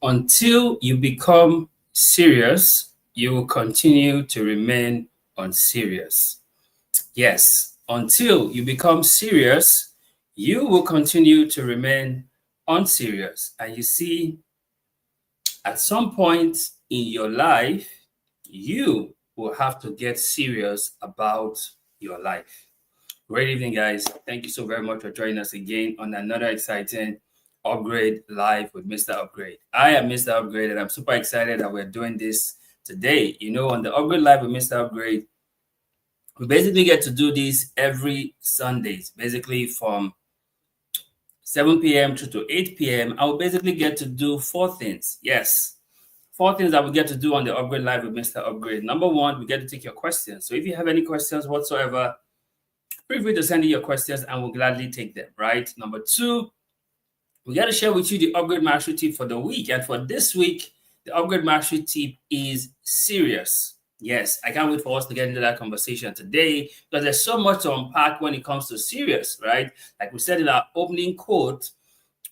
until you become serious, you will continue to remain unserious. Yes, until you become serious, you will continue to remain unserious. And you see, at some point in your life, you will have to get serious about your life. Great evening, guys. Thank you so very much for joining us again on another exciting Upgrade Live with Mr. Upgrade. I am Mr. Upgrade, and I'm super excited that we're doing this today. You know, on the Upgrade Live with Mr. Upgrade, we basically get to do this every Sundays, basically from 7 p.m. to 8 p.m. I will basically get to do 4 things. Yes, 4 things that we get to do on the Upgrade Live with Mr. Upgrade. Number one, we get to take your questions. So if you have any questions whatsoever, feel free to send in your questions and we'll gladly take them, right? Number two, we got to share with you the Upgrade Mastery tip for the week. And for this week, the Upgrade Mastery tip is serious. Yes, I can't wait for us to get into that conversation today because there's so much to unpack when it comes to serious, right? Like we said in our opening quote,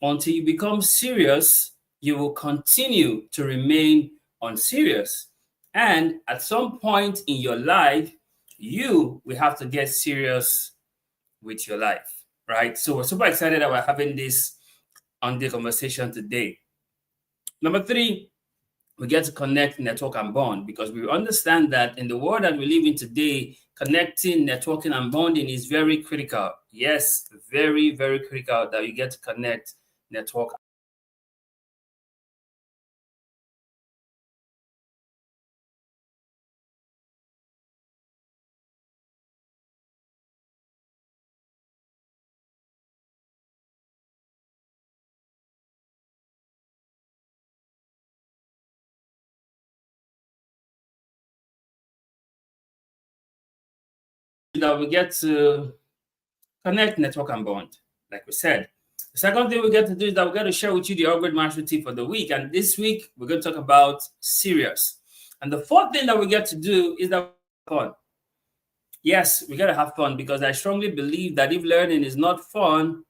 until you become serious, you will continue to remain unserious. And at some point in your life, you will have to get serious with your life, right? So we're super excited that we're having this on the conversation today. Number three, we get to connect, network, and bond because we understand that in the world that we live in today, connecting, networking, and bonding is very critical. Yes, very, very critical that you get to connect, network. That we get to connect, network, and bond, like we said. The second thing we get to do is that we're going to share with you the Upgrade Mastery tip for the week. And this week, we're going to talk about serious. And the fourth thing that we get to do is that fun. Yes, we got to have fun because I strongly believe that if learning is not fun,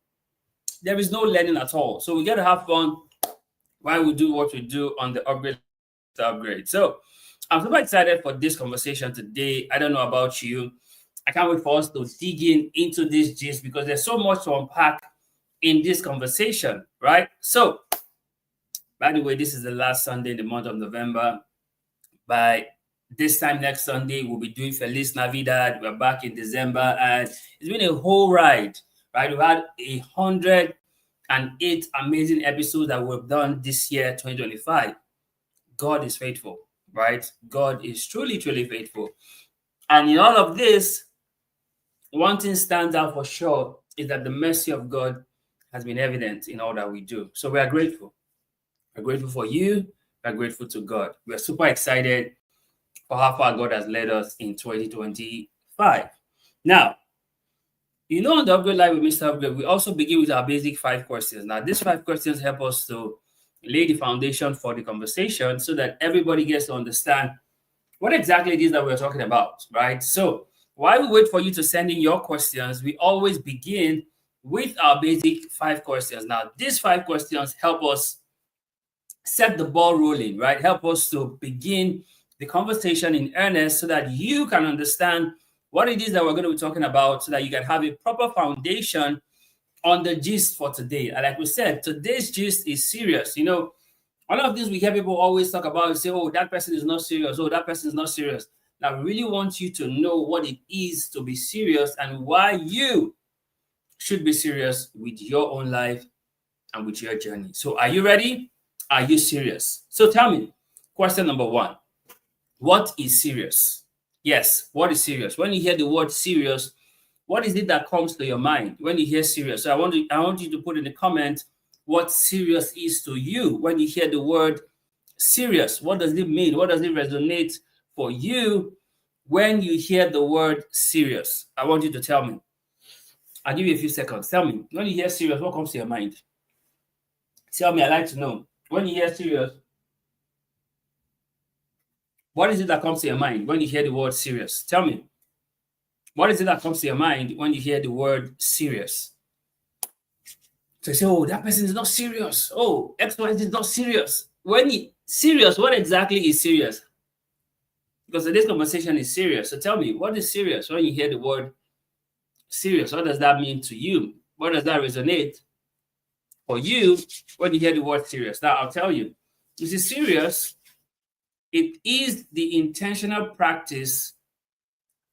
there is no learning at all. So we got to have fun while we do what we do on the upgrade. So I'm super excited for this conversation today. I don't know about you. I can't wait for us to dig into this gist because there's so much to unpack in this conversation, right? So, by the way, this is the last Sunday in the month of November. By this time next Sunday, we'll be doing Feliz Navidad. We're back in December, and it's been a whole ride, right? We've had 108 amazing episodes that we've done this year, 2025. God is faithful, right? God is truly, truly faithful. And in all of this, one thing stands out for sure is that the mercy of God has been evident in all that we do. So we are grateful. We're grateful for you. We're grateful to God. We're super excited for how far God has led us in 2025. Now, you know, on the Upgrade Live with Mr. Upgrade, we also begin with our basic 5 questions. Now, these 5 questions help us to lay the foundation for the conversation so that everybody gets to understand what exactly it is that we're talking about, right? So while we wait for you to send in your questions, we always begin with our basic 5 questions. Now, these 5 questions help us set the ball rolling, right? Help us to begin the conversation in earnest so that you can understand what it is that we're going to be talking about so that you can have a proper foundation on the gist for today. And like we said, today's gist is serious. You know, all of this we hear people always talk about and say, oh, that person is not serious. Oh, that person is not serious. Now, I really want you to know what it is to be serious and why you should be serious with your own life and with your journey. So are you ready? Are you serious? So tell me, question number 1. What is serious? Yes, what is serious? When you hear the word serious, what is it that comes to your mind when you hear serious? So I want you to put in the comment what serious is to you when you hear the word serious. What does it mean? What does it resonate for you when you hear the word serious? I want you to tell me. I'll give you a few seconds. Tell me, when you hear serious, what comes to your mind? Tell me, I'd like to know. When you hear serious, what is it that comes to your mind when you hear the word serious? Tell me. What is it that comes to your mind when you hear the word serious? So you say, oh, that person is not serious. Oh, XY is not serious. serious, what exactly is serious? Because today's conversation is serious. So tell me, what is serious? When you hear the word serious, what does that mean to you? What does that resonate for you when you hear the word serious? Now, I'll tell you. This is serious. It is the intentional practice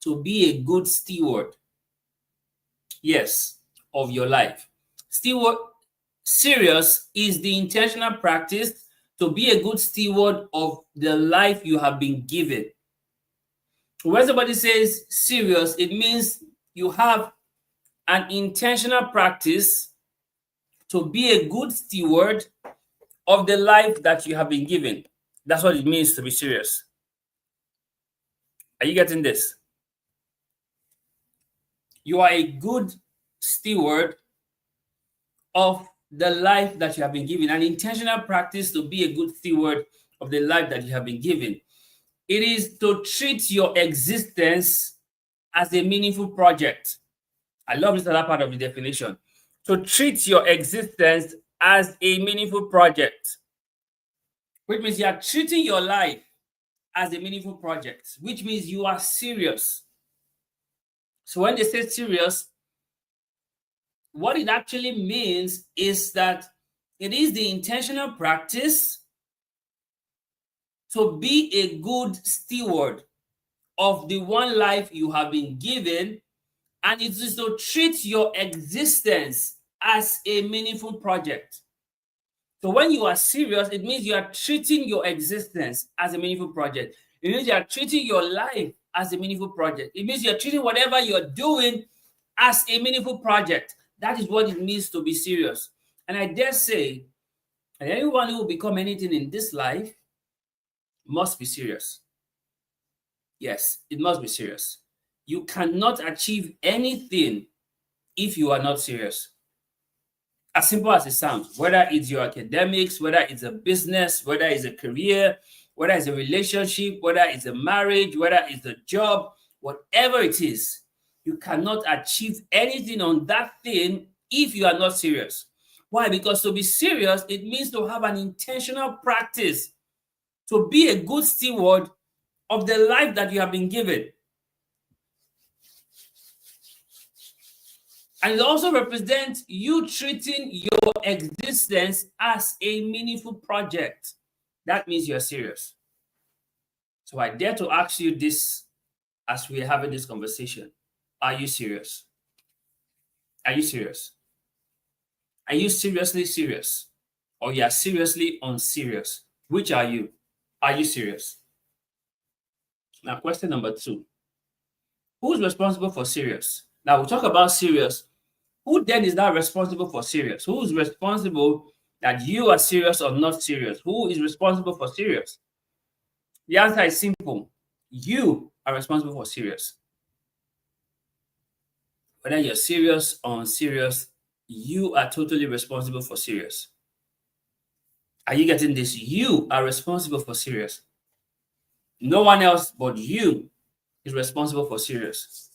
to be a good steward, yes, of your life. Serious is the intentional practice to be a good steward of the life you have been given. When somebody says serious, it means you have an intentional practice to be a good steward of the life that you have been given. That's what it means to be serious. Are you getting this? You are a good steward of the life that you have been given, an intentional practice to be a good steward of the life that you have been given. It is to treat your existence as a meaningful project. I love this other part of the definition. To treat your existence as a meaningful project, which means you are treating your life as a meaningful project, which means you are serious. So when they say serious, what it actually means is that it is the intentional practice to be a good steward of the one life you have been given, and it is to treat your existence as a meaningful project. So when you are serious, it means you are treating your existence as a meaningful project. It means you are treating your life as a meaningful project. It means you're treating whatever you're doing as a meaningful project. That is what it means to be serious. And I dare say that anyone who will become anything in this life must be serious. Yes, it must be serious. You cannot achieve anything if you are not serious. As simple as it sounds, whether it's your academics, whether it's a business, whether it's a career, whether it's a relationship, whether it's a marriage, whether it's a job, whatever it is, you cannot achieve anything on that thing if you are not serious. Why? Because to be serious, it means to have an intentional practice to be a good steward of the life that you have been given. And it also represents you treating your existence as a meaningful project. That means you're serious. So I dare to ask you this as we're having this conversation. Are you serious? Are you serious? Are you seriously serious? Or you are seriously unserious? Which are you? Are you serious? Now, question number 2. Who's responsible for serious? Now, we'll talk about serious. Who then is now responsible for serious? Who is responsible that you are serious or not serious? Who is responsible for serious? The answer is simple. You are responsible for serious. Whether you're serious or unserious, you are totally responsible for serious. Are you getting this? You are responsible for serious. No one else but you is responsible for serious.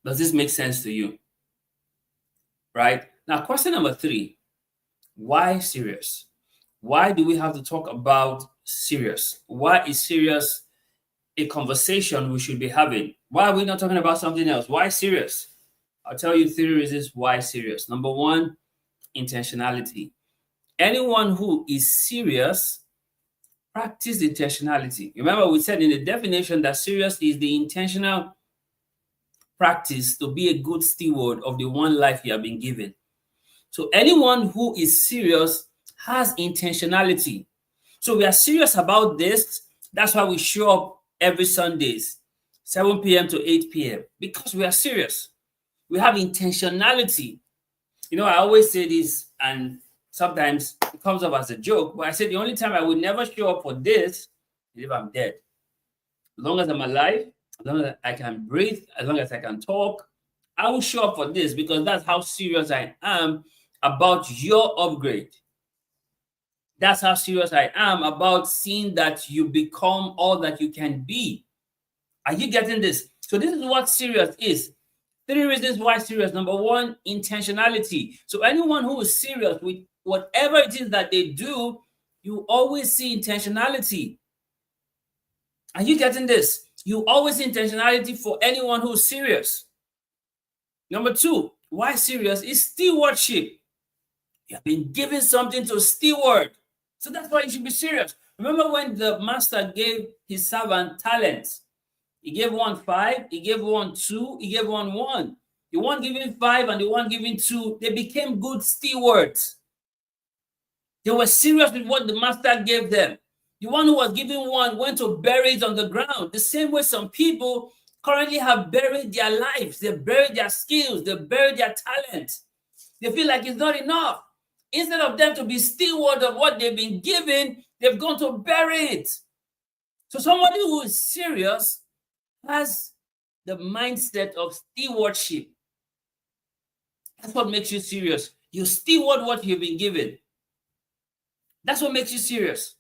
Does this make sense to you? Right? Now, question number 3. Why serious? Why do we have to talk about serious? Why is serious a conversation we should be having? Why are we not talking about something else? Why serious? I'll tell you 3 reasons why serious. Number 1, intentionality. Anyone who is serious practice intentionality. Remember, we said in the definition that serious is the intentional practice to be a good steward of the one life you have been given. So anyone who is serious has intentionality. So we are serious about this. That's why we show up every Sundays, 7 p.m. to 8 p.m. because we are serious. We have intentionality. You know, I always say this, and sometimes it comes up as a joke, but I say the only time I would never show up for this is if I'm dead. As long as I'm alive, as long as I can breathe, as long as I can talk, I will show up for this because that's how serious I am about your upgrade. That's how serious I am about seeing that you become all that you can be. Are you getting this? So this is what serious is. 3 reasons why serious. Number 1, intentionality. So anyone who is serious with whatever it is that they do, you always see intentionality. Are you getting this? You always see intentionality for anyone who's serious. Number two, why serious is stewardship. You have been given something to steward. So that's why you should be serious. Remember when the master gave his servant talents? He gave one 5, he gave one 2, he gave one 1. The one giving 5 and the one giving 2, they became good stewards. They were serious with what the master gave them. The one who was given 1 went to bury it on the ground. The same way some people currently have buried their lives, they buried their skills, they buried their talent. They feel like it's not enough. Instead of them to be steward of what they've been given, they've gone to bury it. So somebody who is serious has the mindset of stewardship. That's what makes you serious. You steward what you've been given. That's what makes you serious.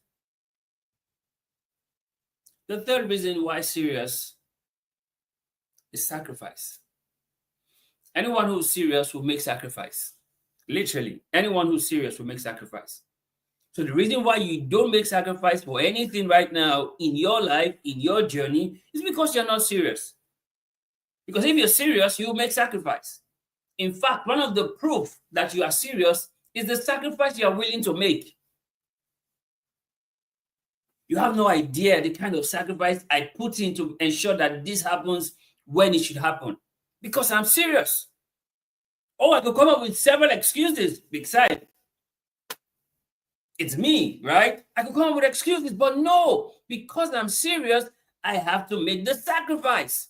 The third reason why serious is sacrifice. Anyone who's serious will make sacrifice. Literally, anyone who's serious will make sacrifice. So the reason why you don't make sacrifice for anything right now in your life, in your journey, is because you're not serious. Because if you're serious, you will make sacrifice. In fact, one of the proof that you are serious is the sacrifice you are willing to make. You have no idea the kind of sacrifice I put in to ensure that this happens when it should happen. Because I'm serious. Oh, I could come up with several excuses. Besides, it's me, right? I could come up with excuses, but no, because I'm serious, I have to make the sacrifice.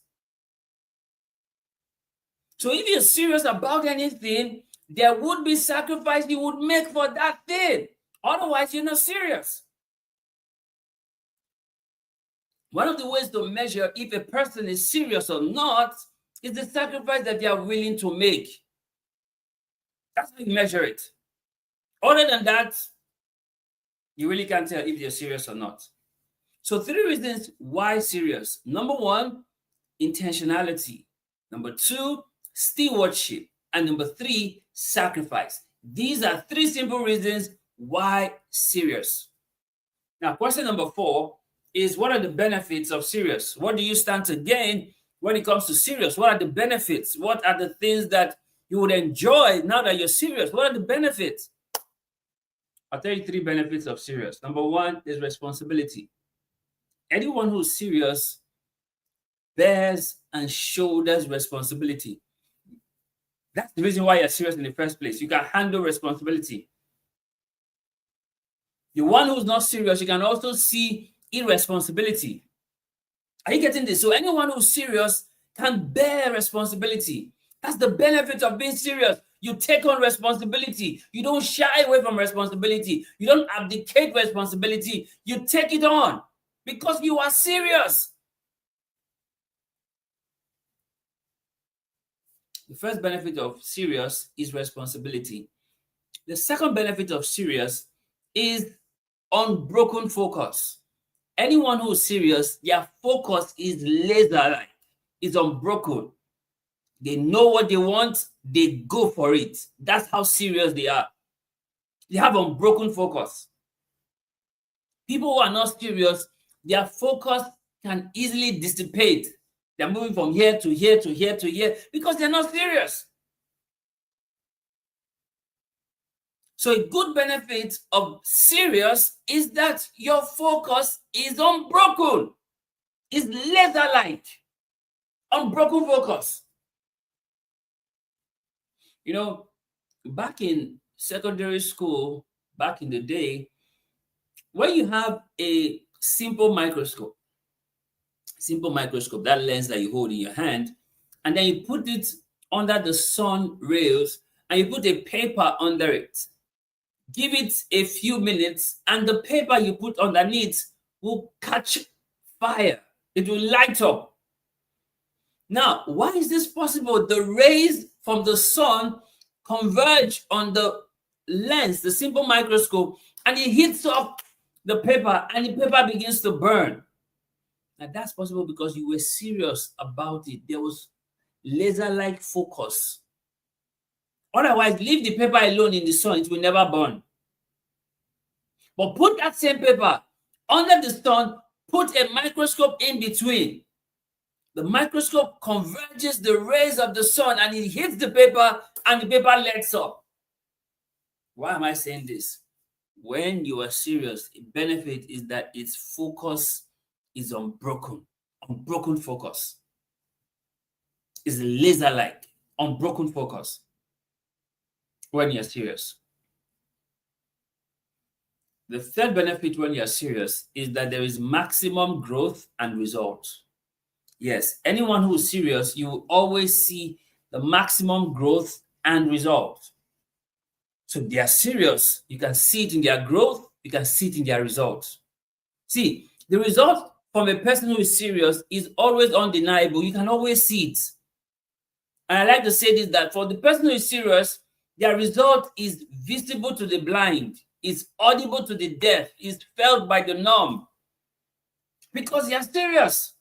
So if you're serious about anything, there would be sacrifice you would make for that thing. Otherwise, you're not serious. One of the ways to measure if a person is serious or not is the sacrifice that they are willing to make. That's how you measure it. Other than that, you really can't tell if they're serious or not. So 3 reasons why serious. Number 1, intentionality. Number 2, stewardship. And number 3, sacrifice. These are 3 simple reasons why serious. Now, question number 4 is, what are the benefits of serious? What do you stand to gain when it comes to serious? What are the benefits? What are the things that you would enjoy now that you're serious? What are the benefits? I'll tell you 3 benefits of serious. Number 1 is responsibility. Anyone who's serious bears and shoulders responsibility. That's the reason why you're serious in the first place. You can handle responsibility. The one who's not serious, you can also see irresponsibility. Are you getting this? So anyone who's serious can bear responsibility. That's the benefit of being serious. You take on responsibility. You don't shy away from responsibility. You don't abdicate responsibility. You take it on because you are serious. The first benefit of serious is responsibility. The second benefit of serious is unbroken focus. Anyone who is serious, their focus is laser-like, is unbroken. They know what they want, they go for it. That's how serious they are. They have unbroken focus. People who are not serious, their focus can easily dissipate. They're moving from here to here to here to here because they're not serious. So a good benefit of serious is that your focus is unbroken. It's laser-like. Unbroken focus. You know, back in secondary school, back in the day, when you have a simple microscope, that lens that you hold in your hand, and then you put it under the sun rays, and you put a paper under it. Give it a few minutes, and the paper you put underneath will catch fire. It will light up. Now, why is this possible? The rays from the sun converge on the lens, the simple microscope, and it hits up the paper, and the paper begins to burn. Now, that's possible because you were serious about it. There was laser-like focus. Otherwise, leave the paper alone in the sun, it will never burn. But put that same paper under the sun, put a microscope in between. The microscope converges the rays of the sun and it hits the paper and the paper lights up. Why am I saying this? When you are serious, the benefit is that its focus is unbroken focus. It's laser-like, unbroken focus when you're serious. The third benefit when you're serious is that there is maximum growth and result. Yes, anyone who is serious, you will always see the maximum growth and result. So they are serious. You can see it in their growth. You can see it in their results. See, the result from a person who is serious is always undeniable. You can always see it. And I like to say this, that for the person who is serious, their result is visible to the blind, is audible to the deaf, is felt by the numb, because they are serious.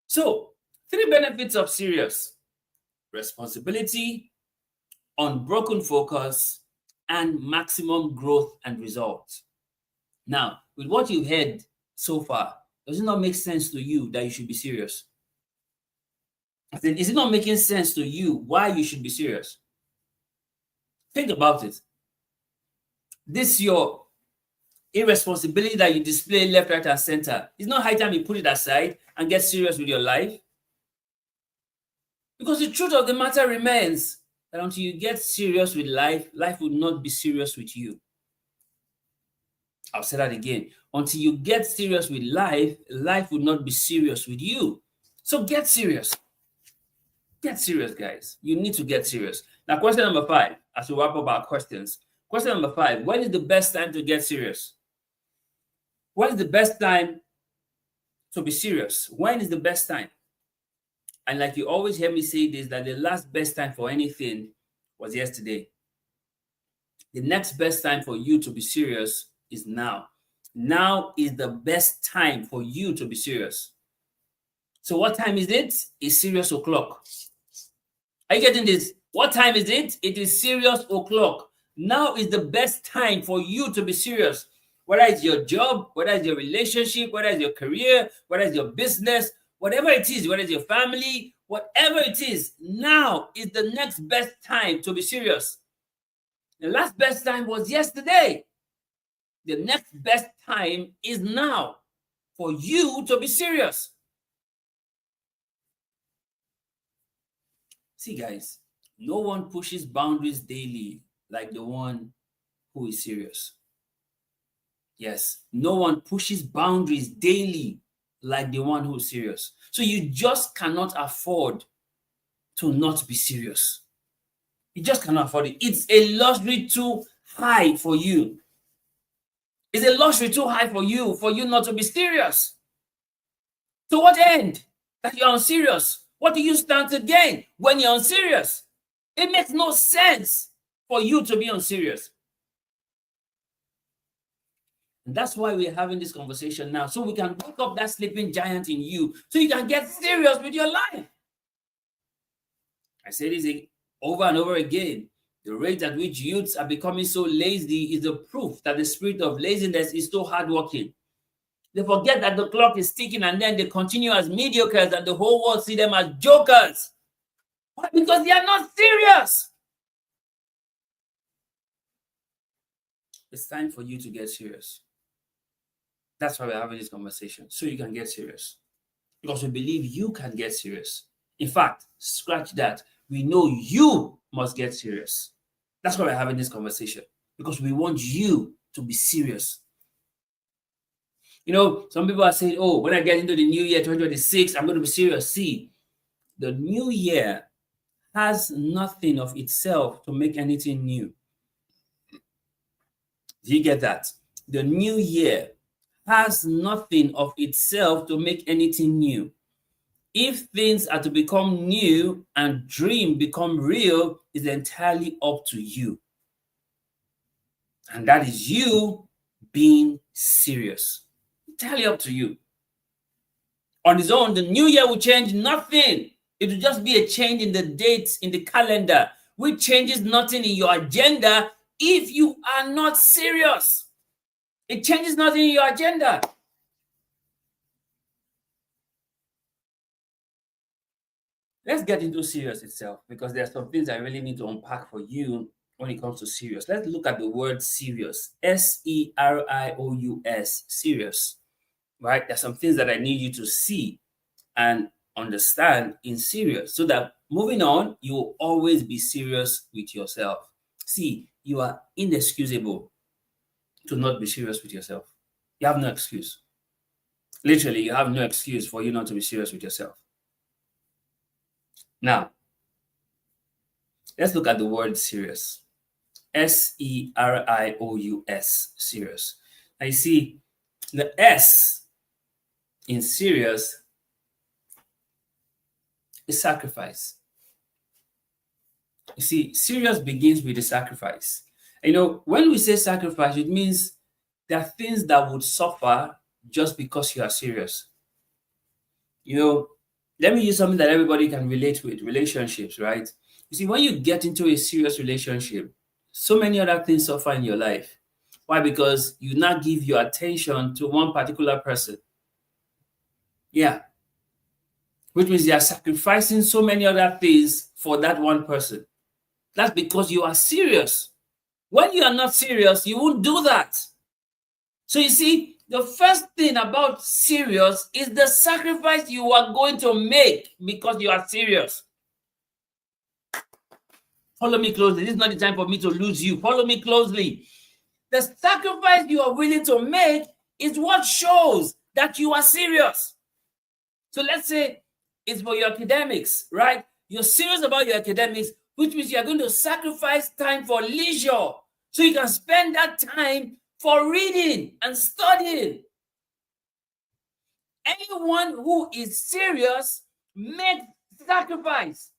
So, 3 benefits of serious: responsibility, unbroken focus, and maximum growth and results. Now, with what you've heard so far, does it not make sense to you that you should be serious? Is it not making sense to you why you should be serious? Think about it. This your irresponsibility that you display left, right, and center. It's not high time you put it aside and get serious with your life. Because the truth of the matter remains that until you get serious with life, life will not be serious with you. I'll say that again. Until you get serious with life, life will not be serious with you. So get serious. Get serious, guys. You need to get serious. Now, question number 5, as we wrap up our questions. Question number 5, when is the best time to get serious? When is the best time to be serious? When is the best time? And like you always hear me say this, that the last best time for anything was yesterday. The next best time for you to be serious is now. Now is the best time for you to be serious. So what time is it? It's serious o'clock. Are you getting this? What time is it? It is serious o'clock. Now is the best time for you to be serious. Whether it's your job, whether it's your relationship, whether it's your career, whether it's your business, whatever it is, whether it's your family, whatever it is, now is the next best time to be serious. The last best time was yesterday. The next best time is now for you to be serious. See, guys, no one pushes boundaries daily like the one who is serious. Yes, no one pushes boundaries daily like the one who is serious. So you just cannot afford to not be serious. You just cannot afford it. It's a luxury too high for you. It's a luxury too high for you not to be serious. To what end? That you're unserious. What do you stand to gain when you're unserious? It makes no sense for you to be unserious. And that's why we're having this conversation now, so we can wake up that sleeping giant in you, so you can get serious with your life. I say this over and over again. The rate at which youths are becoming so lazy is a proof that the spirit of laziness is so hardworking. They forget that the clock is ticking, and then they continue as mediocres, and the whole world see them as jokers. Why? Because they are not serious. It's time for you to get serious. That's why we're having this conversation, so you can get serious. Because we believe you can get serious. In fact, scratch that. We know you must get serious. That's why we're having this conversation, because we want you to be serious. You know, some people are saying, oh, when I get into the new year, 2026, I'm going to be serious. See, the new year has nothing of itself to make anything new. Do you get that? The new year has nothing of itself to make anything new. If things are to become new and dream become real, it's entirely up to you. And that is you being serious. Entirely up to you. On its own, the new year will change nothing. It will just be a change in the dates in the calendar. which changes nothing in your agenda if you are not serious. It changes nothing in your agenda. Let's get into serious itself, because there are some things I really need to unpack for you when it comes to serious. Let's look at the word serious. Serious. Serious. Right? There's some things that I need you to see and understand in serious, so that moving on, you will always be serious with yourself. See, you are inexcusable to not be serious with yourself. You have no excuse. Literally, you have no excuse for you not to be serious with yourself. Now, let's look at the word serious. Serious. Serious. Now, you see, the S in serious is sacrifice. You see, serious begins with the sacrifice. You know, when we say sacrifice, it means there are things that would suffer just because you are serious. You know, let me use something that everybody can relate with: relationships, right? You see, when you get into a serious relationship, so many other things suffer in your life. Why? Because you now give your attention to one particular person. Yeah. Which means you are sacrificing so many other things for that one person. That's because you are serious. When you are not serious, you won't do that. So you see, the first thing about serious is the sacrifice you are going to make because you are serious. Follow me closely. This is not the time for me to lose you. Follow me closely. The sacrifice you are willing to make is what shows that you are serious. So let's say it's for your academics, right? You're serious about your academics, which means you're going to sacrifice time for leisure so you can spend that time for reading and studying. Anyone who is serious makes sacrifice.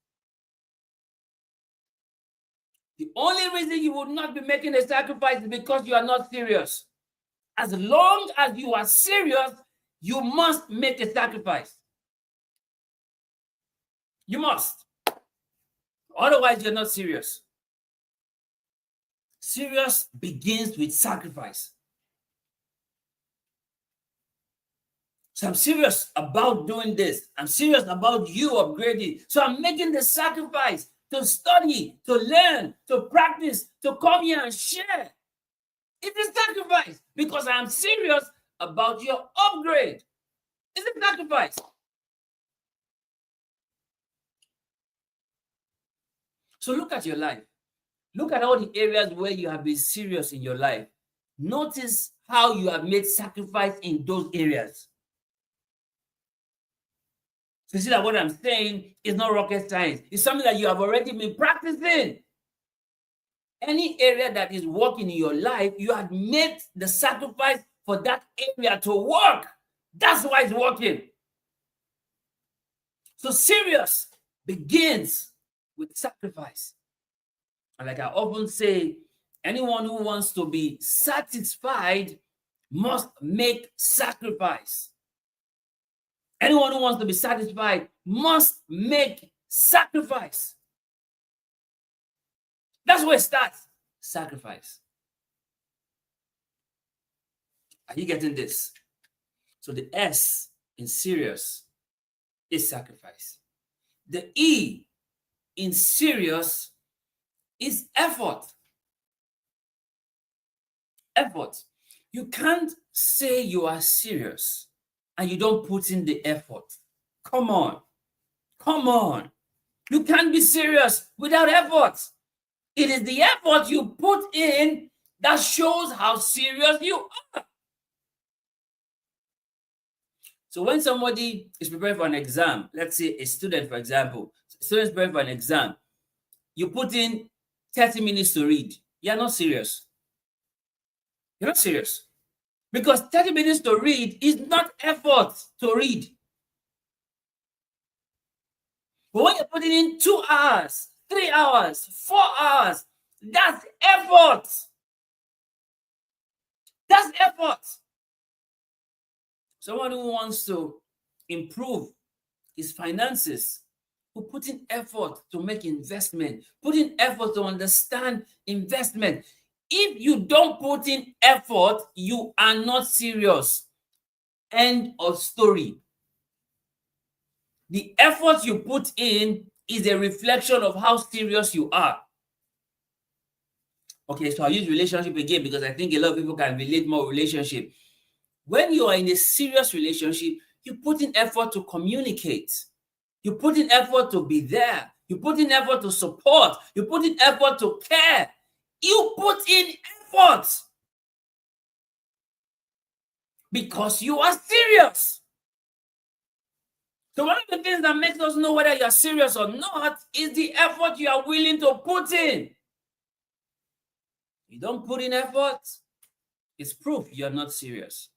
The only reason you would not be making a sacrifice is because you are not serious. As long as you are serious, you must make a sacrifice. You must. Otherwise, you're not serious. Serious begins with sacrifice. So I'm serious about doing this. I'm serious about you upgrading. So I'm making the sacrifice to study, to learn, to practice, to come here and share. It's a sacrifice because I'm serious about your upgrade. It's a sacrifice. So look at your life. Look at all the areas where you have been serious in your life. Notice how you have made sacrifice in those areas. So you see that what I'm saying is not rocket science. It's something that you have already been practicing. Any area that is working in your life, you have made the sacrifice for that area to work. That's why it's working. So serious begins with sacrifice. And like I often say, anyone who wants to be satisfied must make sacrifice. Anyone who wants to be satisfied must make sacrifice. That's where it starts. Sacrifice. Are you getting this? So the S in serious is sacrifice. The E in serious is effort. Effort. You can't say you are serious and you don't put in the effort. Come on. Come on. You can't be serious without effort. It is the effort you put in that shows how serious you are. So when somebody is preparing for an exam, let's say a student, for example, students preparing for an exam, you put in 30 minutes to read. You're not serious. You're not serious. Because 30 minutes to read is not effort to read. But when you're putting in 2 hours, 3 hours, 4 hours, that's effort. That's effort. Someone who wants to improve his finances who put in effort to make investment, put in effort to understand investment. If you don't put in effort, you are not serious. End of story. The effort you put in is a reflection of how serious you are. Okay, so I'll use relationship again because I think a lot of people can relate more relationship. When you are in a serious relationship, you put in effort to communicate. You put in effort to be there. You put in effort to support. You put in effort to care. You put in effort because you are serious. So one of the things that makes us know whether you're serious or not is the effort you are willing to put in. You don't put in effort, it's proof you're not serious.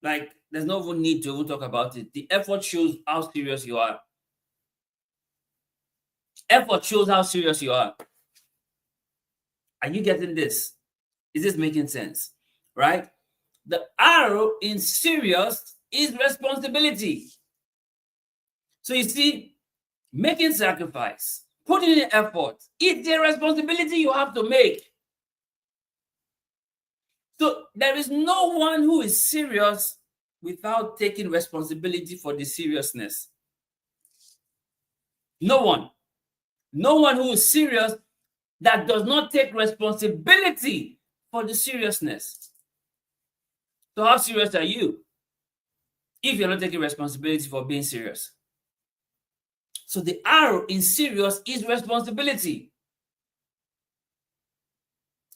Like, there's no even need to even talk about it. The effort shows how serious you are. Effort shows how serious you are. Are you getting this? Is this making sense? Right? The R in serious is responsibility. So you see, making sacrifice, putting in effort, it's a responsibility you have to make. So there is no one who is serious without taking responsibility for the seriousness. No one. No one who is serious that does not take responsibility for the seriousness. So how serious are you if you're not taking responsibility for being serious? So the R in serious is responsibility.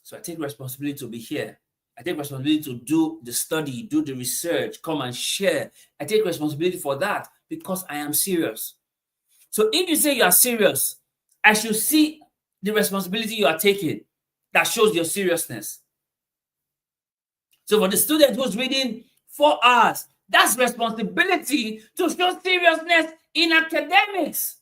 So I take responsibility to be here. I take responsibility to do the study, do the research, come and share. I take responsibility for that because I am serious. So if you say you are serious, I should see the responsibility you are taking that shows your seriousness. So for the student who's reading 4 hours, that's responsibility to show seriousness in academics.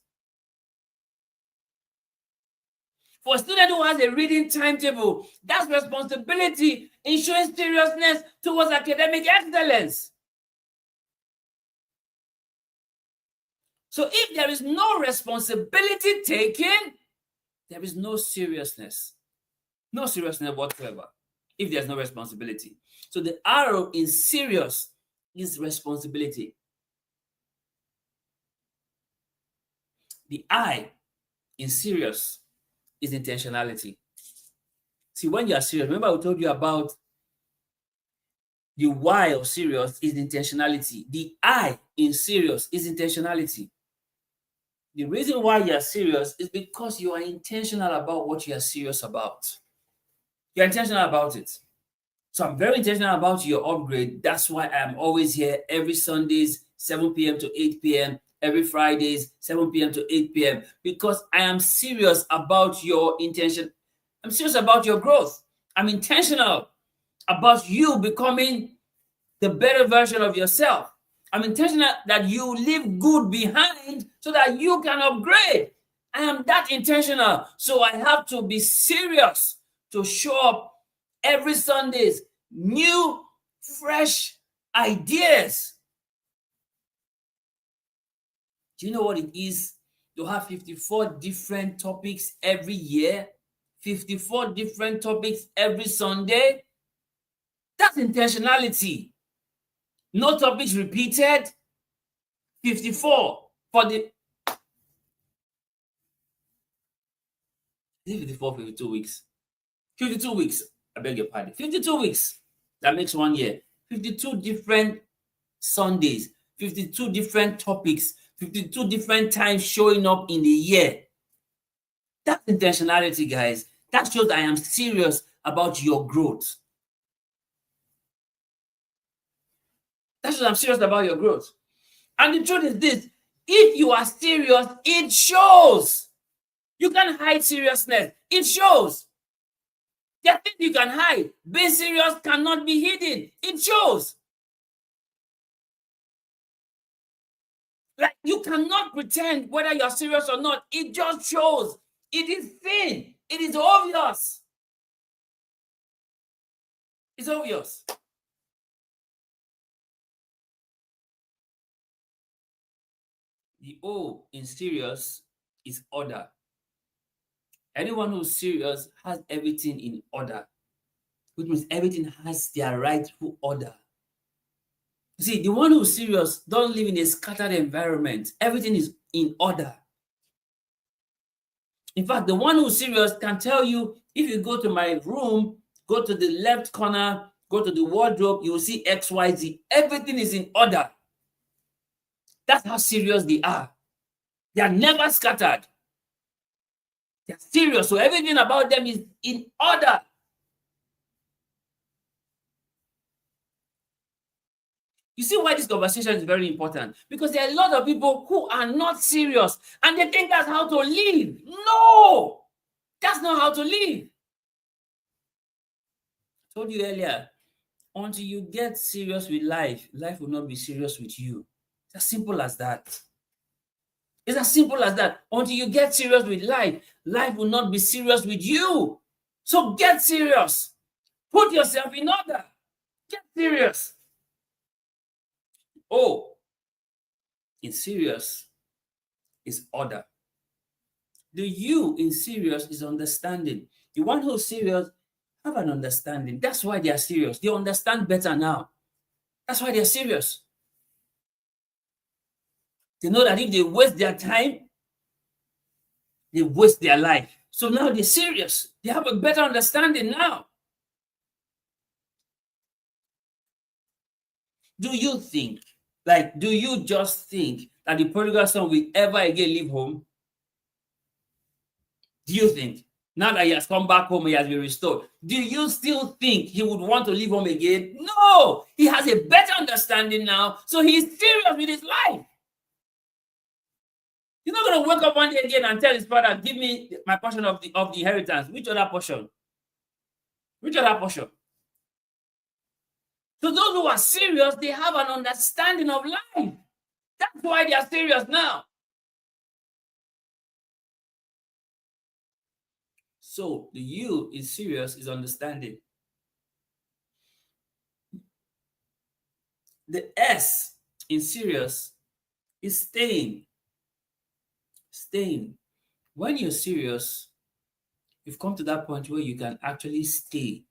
For a student who has a reading timetable, that's responsibility in showing seriousness towards academic excellence. So if there is no responsibility taken, there is no seriousness. No seriousness whatsoever if there's no responsibility. So the R in serious is responsibility. The I in serious is intentionality. See, when you are serious, remember I told you about the Y of serious is intentionality. The I in serious is intentionality. The reason why you are serious is because you are intentional about what you are serious about. You're intentional about it. So I'm very intentional about your upgrade. That's why I'm always here every Sundays, 7 p.m. to 8 p.m., every Fridays, 7 p.m. to 8 p.m., because I am serious about your intention. I'm serious about your growth. I'm intentional about you becoming the better version of yourself. I'm intentional that you leave good behind so that you can upgrade. I am that intentional. So I have to be serious to show up every Sundays, new, fresh ideas. Do you know what it is to have 54 different topics every year? 54 different topics every Sunday? That's intentionality. No topics repeated. 54 for the 54, 52 weeks. 52 weeks. I beg your pardon. 52 weeks. That makes 1 year. 52 different Sundays, 52 different topics, 52 different times showing up in the year. That's intentionality, guys. That shows I am serious about your growth. That shows I'm serious about your growth. And the truth is this: if you are serious, it shows. You can't hide seriousness. It shows. There are things you can hide. Being serious cannot be hidden. It shows. Like, you cannot pretend whether you're serious or not. It just shows. It is seen. It is obvious. It's obvious. The O in serious is order. Anyone who's serious has everything in order, which means everything has their rightful order. You see, the one who's serious don't live in a scattered environment. Everything is in order. In fact, the one who's serious can tell you, if you go to my room, go to the left corner, go to the wardrobe, you will see XYZ. Everything is in order. That's how serious they are. They are never scattered. They're serious. So everything about them is in order. You see why this conversation is very important? Because there are a lot of people who are not serious and they think that's how to live. No, that's not how to live. I told you earlier, until you get serious with life, life will not be serious with you. It's as simple as that. It's as simple as that. Until you get serious with life, life will not be serious with you. So get serious. Put yourself in order. Get serious. Oh, it's serious is order. The U in serious is understanding. The one who's serious have an understanding. That's why they are serious. They understand better now. That's why they're serious. They know that if they waste their time, they waste their life. So now they're serious. They have a better understanding now. Do you think, do you just think that the prodigal son will ever again leave home? Do you think, now that he has come back home, he has been restored, do you still think he would want to leave home again? No, he has a better understanding now, so he's serious with his life. He's not going to wake up one day again and tell his father, give me my portion of the inheritance. Which other portion? Which other portion? So those who are serious, they have an understanding of life. That's why they are serious now. So the U in serious is understanding. The S in serious is staying. Staying. When you're serious, you've come to that point where you can actually stay.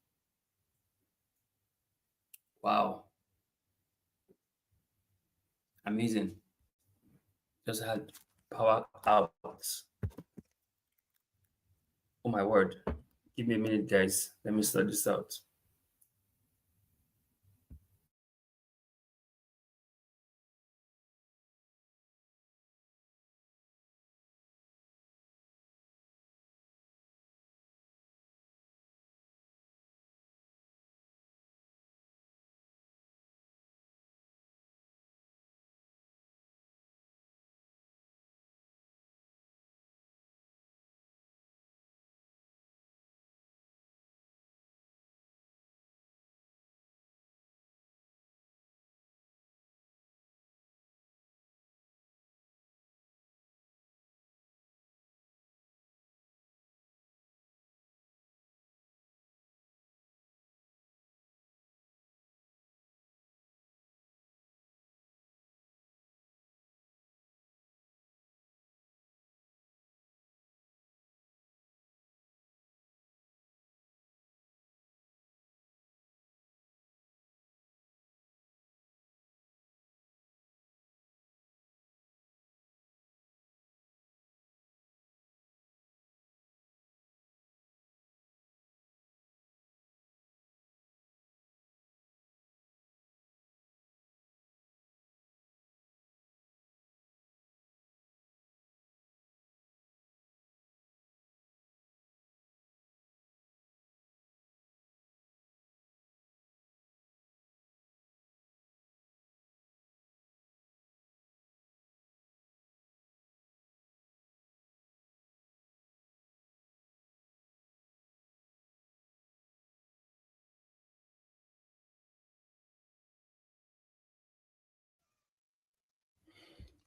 Wow. Amazing. Just had power out. Oh my word. Give me a minute, guys. Let me sort this out.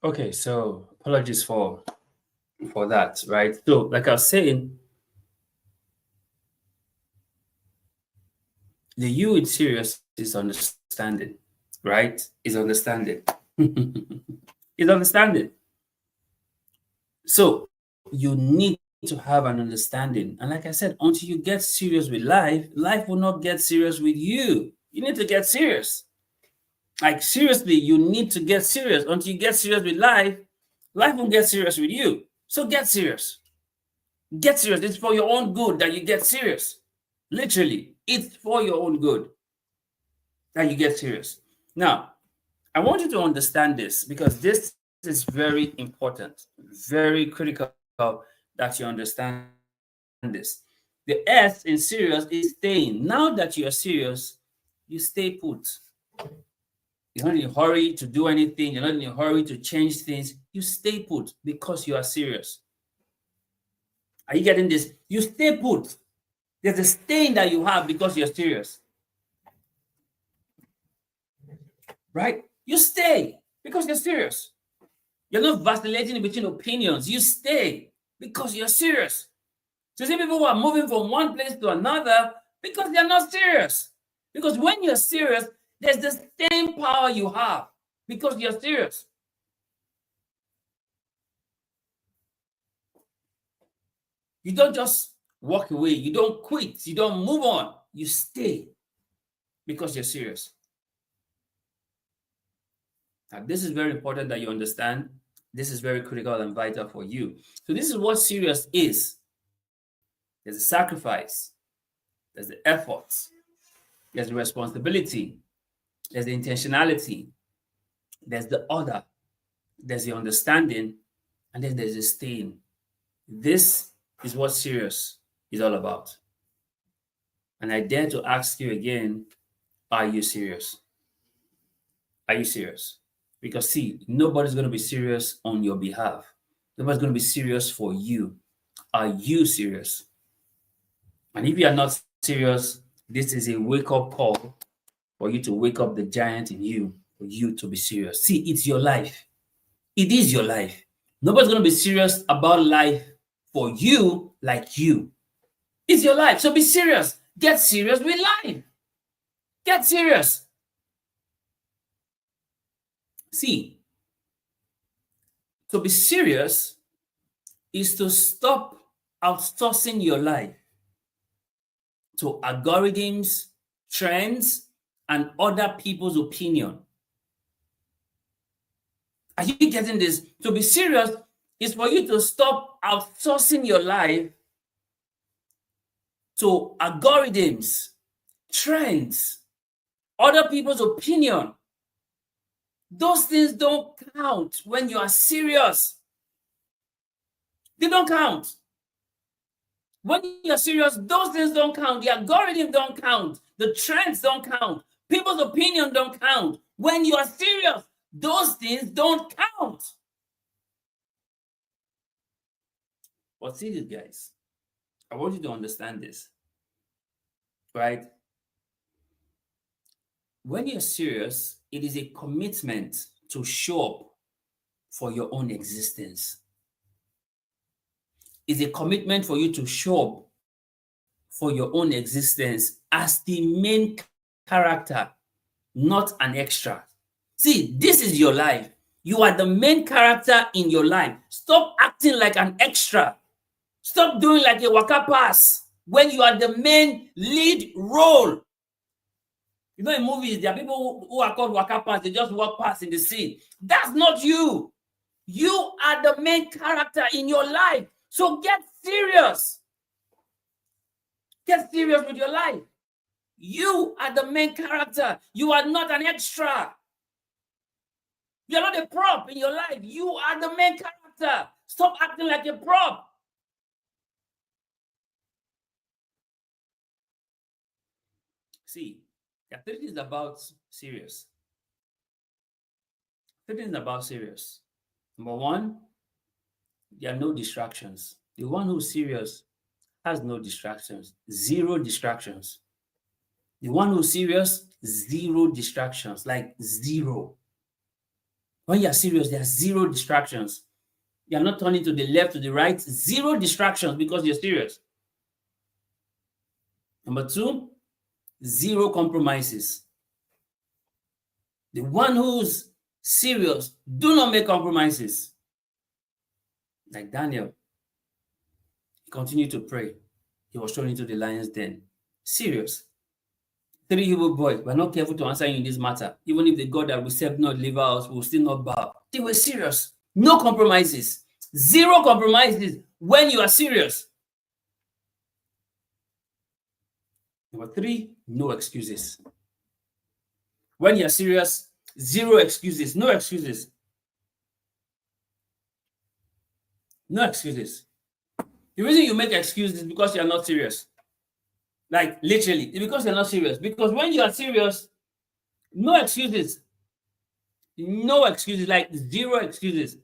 Okay, so apologies for that, right? So, like I was saying, the U in serious is understanding, right? Is understanding. Is understanding. So you need to have an understanding. And like I said, until you get serious with life, life will not get serious with you. You need to get serious. Like seriously, you need to get serious. Until you get serious with life, life won't get serious with you. So get serious. Get serious. It's for your own good that you get serious. Literally, it's for your own good that you get serious. Now, I want you to understand this because this is very important, very critical that you understand this. The S in serious is staying. Now that you are serious, you stay put. You're not in a hurry to do anything. You're not in a hurry to change things. You stay put because you are serious. Are you getting this? You stay put. There's a stain that you have because you're serious. Right? You stay because you're serious. You're not vacillating between opinions. You stay because you're serious. So see people who are moving from one place to another because they're not serious. Because when you're serious, there's the same power you have because you're serious. You don't just walk away. You don't quit. You don't move on. You stay because you're serious. Now, this is very important that you understand. This is very critical and vital for you. So this is what serious is. There's a sacrifice. There's the effort. There's the responsibility. There's the intentionality. There's the order. There's the understanding. And then there's the staying. This is what serious is all about. And I dare to ask you again, are you serious? Are you serious? Because see, nobody's going to be serious on your behalf. Nobody's going to be serious for you. Are you serious? And if you are not serious, this is a wake-up call for you to wake up the giant in you, for you to be serious. See, it's your life. It is your life. Nobody's going to be serious about life for you like you. It's your life. So be serious. Get serious with life. Get serious. See, to be serious is to stop outsourcing your life to algorithms, trends, and other people's opinion. Are you getting this? To be serious is for you to stop outsourcing your life to algorithms, trends, other people's opinion. Those things don't count when you are serious. They don't count. When you're serious, those things don't count. The algorithm don't count. The trends don't count. People's opinion don't count. When you are serious, those things don't count. But see this, guys. I want you to understand this. Right? When you're serious, it is a commitment to show up for your own existence. It's a commitment for you to show up for your own existence as the main character, not an extra. See, this is your life. You are the main character in your life. Stop acting like an extra. Stop doing like a waka pass when you are the main lead role. You know, in movies, there are people who are called waka pass. They just walk past in the scene. That's not you. You are the main character in your life. So get serious. Get serious with your life. You are the main character. You are not an extra. You're not a prop in your life. You are the main character. Stop acting like a prop. See, there are three things about serious. Three things about serious. Number one, there are no distractions. The one who's serious has no distractions. Zero distractions. The one who's serious, zero distractions. Like zero. When you're serious, there are zero distractions. You're not turning to the left, to the right. Zero distractions because you're serious. Number two, zero compromises. The one who's serious, do not make compromises. Like Daniel, he continued to pray. He was thrown into the lion's den. Serious. 3 Hebrew boys were not careful to answer you in this matter. Even if the God that we serve not deliver us, we will still not bow. They were serious. No compromises. Zero compromises when you are serious. Number 3, no excuses. When you're serious, zero excuses. No excuses. No excuses. The reason you make excuses is because you're not serious. Like literally, because you're not serious. Because when you are serious, no excuses. No excuses, like zero excuses.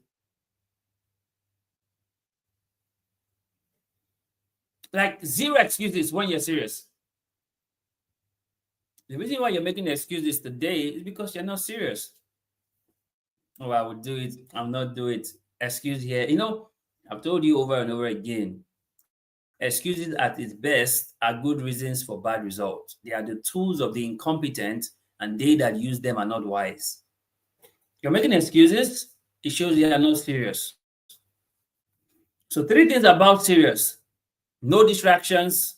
Like zero excuses when you're serious. The reason why you're making excuses today is because you're not serious. Oh, I will do it. I'll not do it. Excuse here. I've told you over and over again. Excuses at its best are good reasons for bad results. They are the tools of the incompetent, and they that use them are not wise. You're making excuses, it shows you are not serious. So 3 things about serious: no distractions,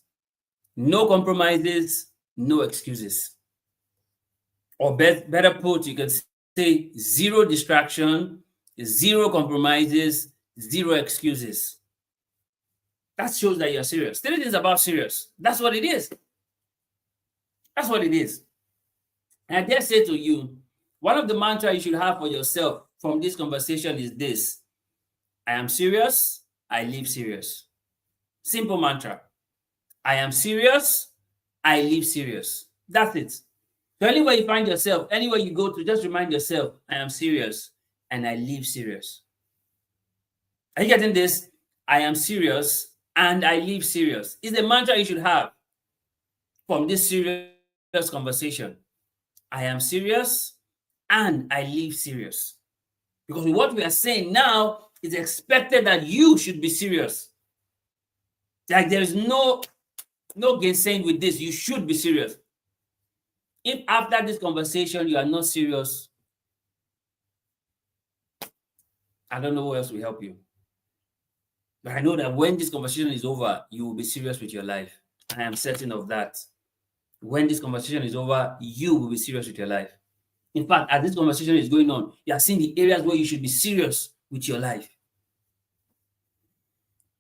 no compromises, no excuses. Or better put, you can say zero distraction, zero compromises, zero excuses. That shows that you're serious. 3 things about serious. That's what it is. That's what it is. And I dare say to you, one of the mantras you should have for yourself from this conversation is this: I am serious, I live serious. Simple mantra. I am serious, I live serious. That's it. So anywhere you find yourself, anywhere you go to, just remind yourself, I am serious and I live serious. Are you getting this? I am serious and I live serious. It's a mantra you should have from this serious conversation. I am serious and I live serious. Because what we are saying now is expected that you should be serious. Like there is no gainsaying with this. You should be serious. If after this conversation you are not serious, I don't know who else will help you. But I know that when this conversation is over, you will be serious with your life. And I am certain of that. When this conversation is over, you will be serious with your life. In fact, as this conversation is going on, you are seeing the areas where you should be serious with your life.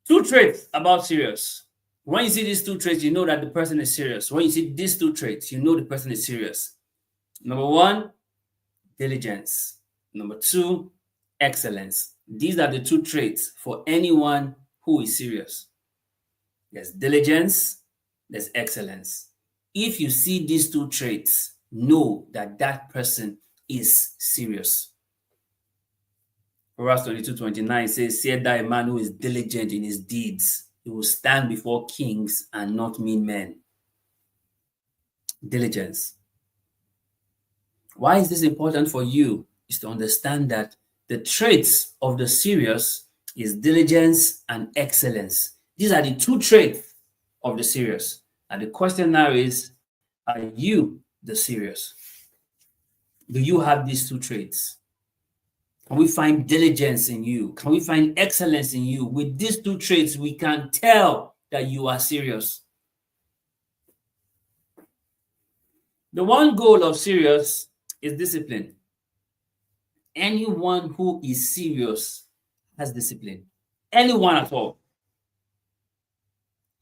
2 traits about serious. When you see these 2 traits, you know that the person is serious. When you see these 2 traits, you know the person is serious. Number 1, diligence. Number 2, excellence. These are the 2 traits for anyone who is serious. There's diligence, there's excellence. If you see these 2 traits, know that that person is serious. Proverbs 22:29 says, "See that a man who is diligent in his deeds, he will stand before kings and not mean men." Diligence. Why is this important for you? Is to understand that the traits of the serious is diligence and excellence. These are the 2 traits of the serious. And the question now is, are you the serious? Do you have these 2 traits? Can we find diligence in you? Can we find excellence in you? With these 2 traits, we can tell that you are serious. The one goal of serious is discipline. Anyone who is serious has discipline. Anyone at all.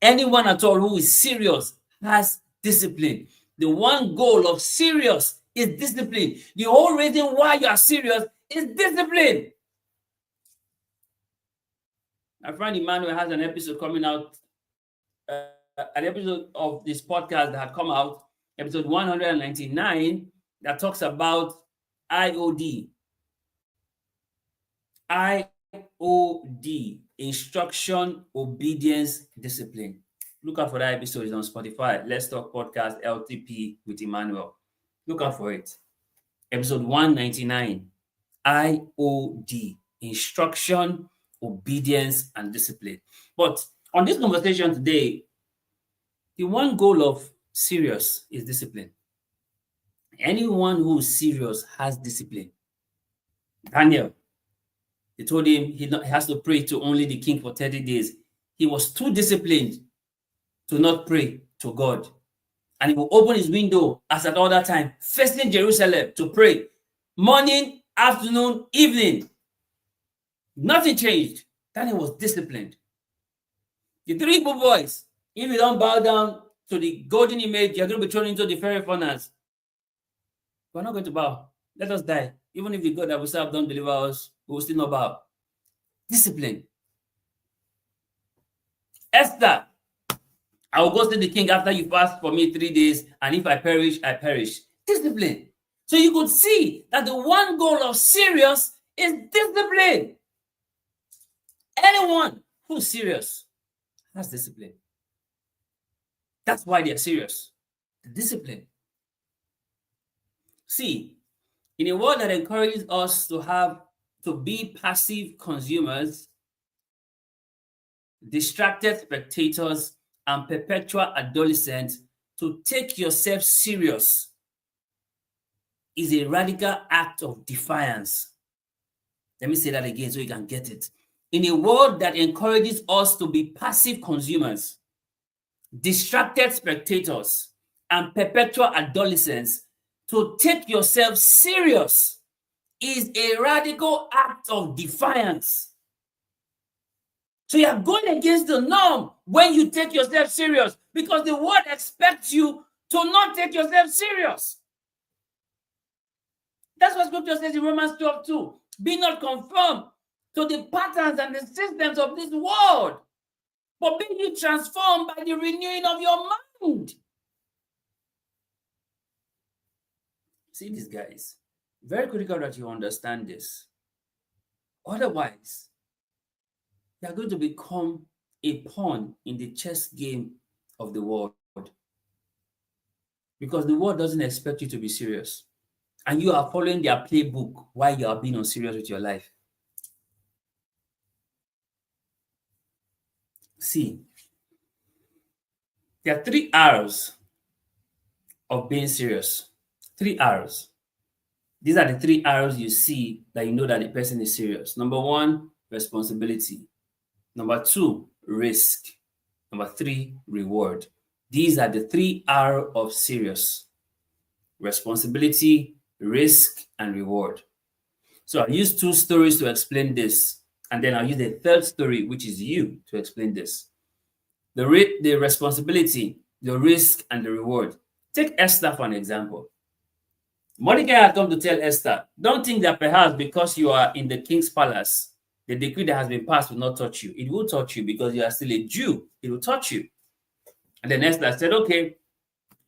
Anyone at all who is serious has discipline. The one goal of serious is discipline. The whole reason why you are serious is discipline. My friend Emmanuel has an episode coming out, an episode of this podcast that had come out, episode 199, that talks about IOD. IOD, instruction, obedience, discipline. Look out for that episode. It's on Spotify. Let's Talk Podcast LTP with Emmanuel. Look out for it. Episode 199. IOD, instruction, obedience, and discipline. But on this conversation today, the one goal of serious is discipline. Anyone who is serious has discipline. Daniel, They told him he has to pray to only the king for 30 days. He was too disciplined to not pray to God. And he will open his window as at all that time, facing Jerusalem to pray. Morning, afternoon, evening. Nothing changed. Daniel was disciplined. The three Hebrew boys, if you don't bow down to the golden image, you're going to be thrown into the fiery furnace. We're not going to bow. Let us die. Even if the God that we serve don't deliver us, we will still not bow. Discipline. Esther, I will go to the king after you fast for me 3 days, and if I perish, I perish. Discipline. So you could see that the one goal of serious is discipline. Anyone who's serious has discipline. That's why they're serious. The discipline. See, in a world that encourages us to be passive consumers, distracted spectators, and perpetual adolescents, to take yourself serious is a radical act of defiance. Let me say that again so you can get it. In a world that encourages us to be passive consumers, distracted spectators, and perpetual adolescents, to take yourself serious is a radical act of defiance. So you are going against the norm when you take yourself serious, because the world expects you to not take yourself serious. That's what scripture says in Romans 12:2. Be not conformed to the patterns and the systems of this world, but be ye transformed by the renewing of your mind. See this, guys. Very critical that you understand this. Otherwise, you are going to become a pawn in the chess game of the world. Because the world doesn't expect you to be serious. And you are following their playbook while you are being unserious with your life. See, there are 3 R's of being serious. 3 R's. These are the 3 R's you see that you know that the person is serious. Number 1, responsibility. Number 2, risk. Number 3, reward. These are the 3 R of serious. Responsibility, risk, and reward. So I'll use 2 stories to explain this, and then I'll use a 3rd story, which is you, to explain this. The responsibility, the risk, and the reward. Take Esther for an example. Mordecai had come to tell Esther, don't think that perhaps because you are in the king's palace, the decree that has been passed will not touch you. It will touch you because you are still a Jew. It will touch you. And then Esther said, okay,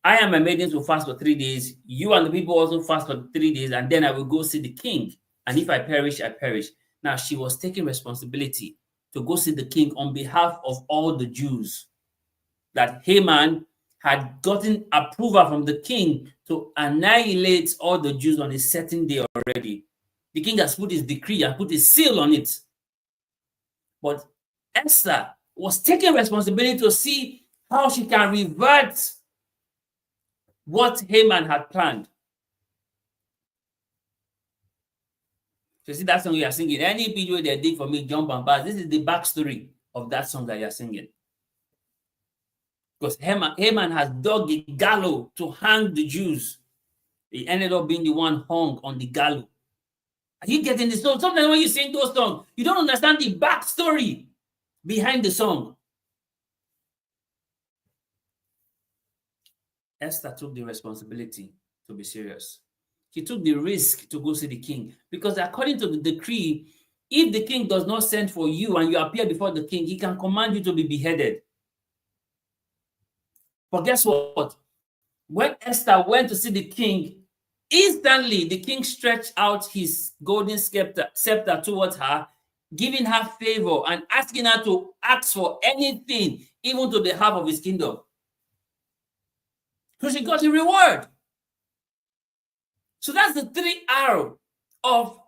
I and my maidens will fast for 3 days. You and the people also fast for 3 days, and then I will go see the king. And if I perish, I perish. Now, she was taking responsibility to go see the king on behalf of all the Jews. That Haman had gotten approval from the king to annihilate all the Jews on a certain day already. The king has put his decree and put his seal on it. But Esther was taking responsibility to see how she can revert what Haman had planned. So you see that song you are singing. Any video they dig for me, jump and pass. This is the backstory of that song that you are singing. Because Haman has dug a gallows to hang the Jews. He ended up being the one hung on the gallows. Are you getting this? So sometimes when you sing those songs, you don't understand the backstory behind the song. Esther took the responsibility to be serious. She took the risk to go see the king. Because according to the decree, if the king does not send for you and you appear before the king, he can command you to be beheaded. But guess what? When Esther went to see the king, instantly the king stretched out his golden scepter towards her, giving her favor and asking her to ask for anything, even to the half of his kingdom. So she got a reward. So that's the 3 R of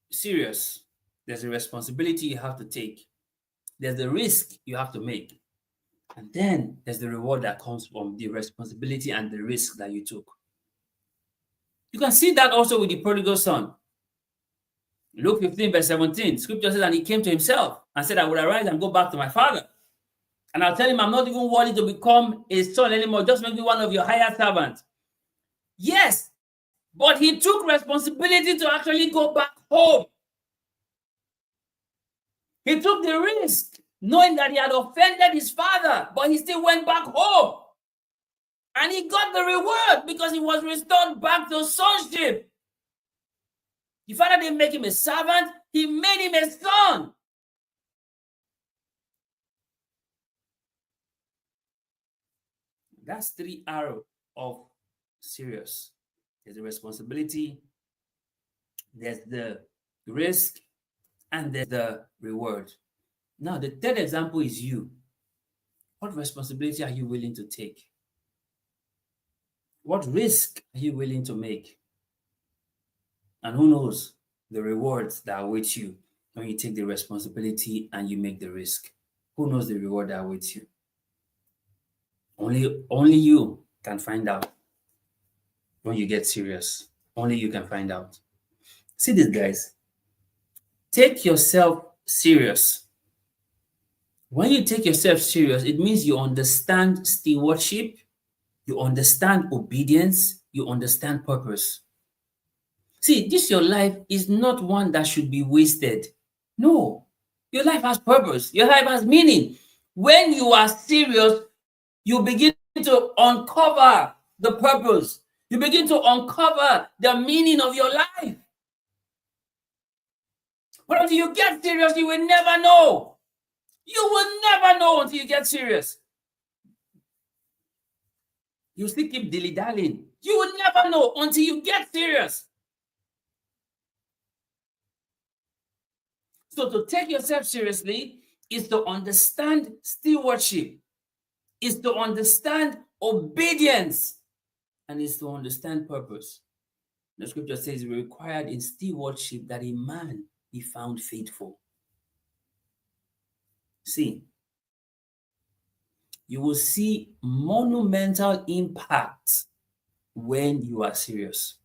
serious. There's a responsibility you have to take. There's the risk you have to make. And then there's the reward that comes from the responsibility and the risk that you took. You can see that also with the prodigal son. Luke 15, verse 17, scripture says, and he came to himself and said, I will arise and go back to my father. And I'll tell him, I'm not even worthy to become a son anymore. Just make me one of your hired servants. Yes, but he took responsibility to actually go back home. He took the risk, knowing that he had offended his father, but he still went back home. And he got the reward because he was restored back to sonship. The father didn't make him a servant, he made him a son. That's 3 arrows of serious. There's the responsibility, there's the risk, and there's the reward. Now, the third example is you. What responsibility are you willing to take? What risk are you willing to make? And who knows the rewards that await you when you take the responsibility and you make the risk? Who knows the reward that awaits you? Only you can find out when you get serious. Only you can find out. See this, guys. Take yourself serious. When you take yourself serious, it means you understand stewardship, you understand obedience, you understand purpose. See, your life is not one that should be wasted. No, your life has purpose. Your life has meaning. When you are serious, you begin to uncover the purpose. You begin to uncover the meaning of your life. But until you get serious, you will never know. You will never know until you get serious. You still keep dilly-dallying. You will never know until you get serious. So to take yourself seriously is to understand stewardship, is to understand obedience, and is to understand purpose. The scripture says it required in stewardship that a man be found faithful. See, you will see monumental impact when you are serious.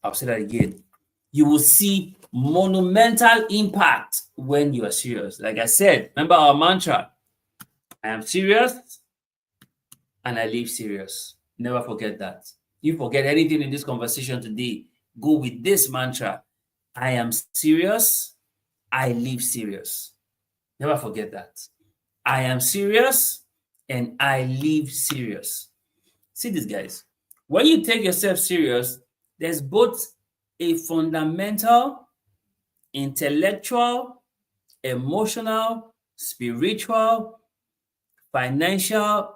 I'll say that again. You will see monumental impact when you are serious. Like I said, remember our mantra, I am serious and I live serious. Never forget that. You forget anything in this conversation today, go with this mantra. I am serious, I live serious. Never forget that. I am serious and I live serious. See this, guys. When you take yourself serious, there's both a fundamental, intellectual, emotional, spiritual, financial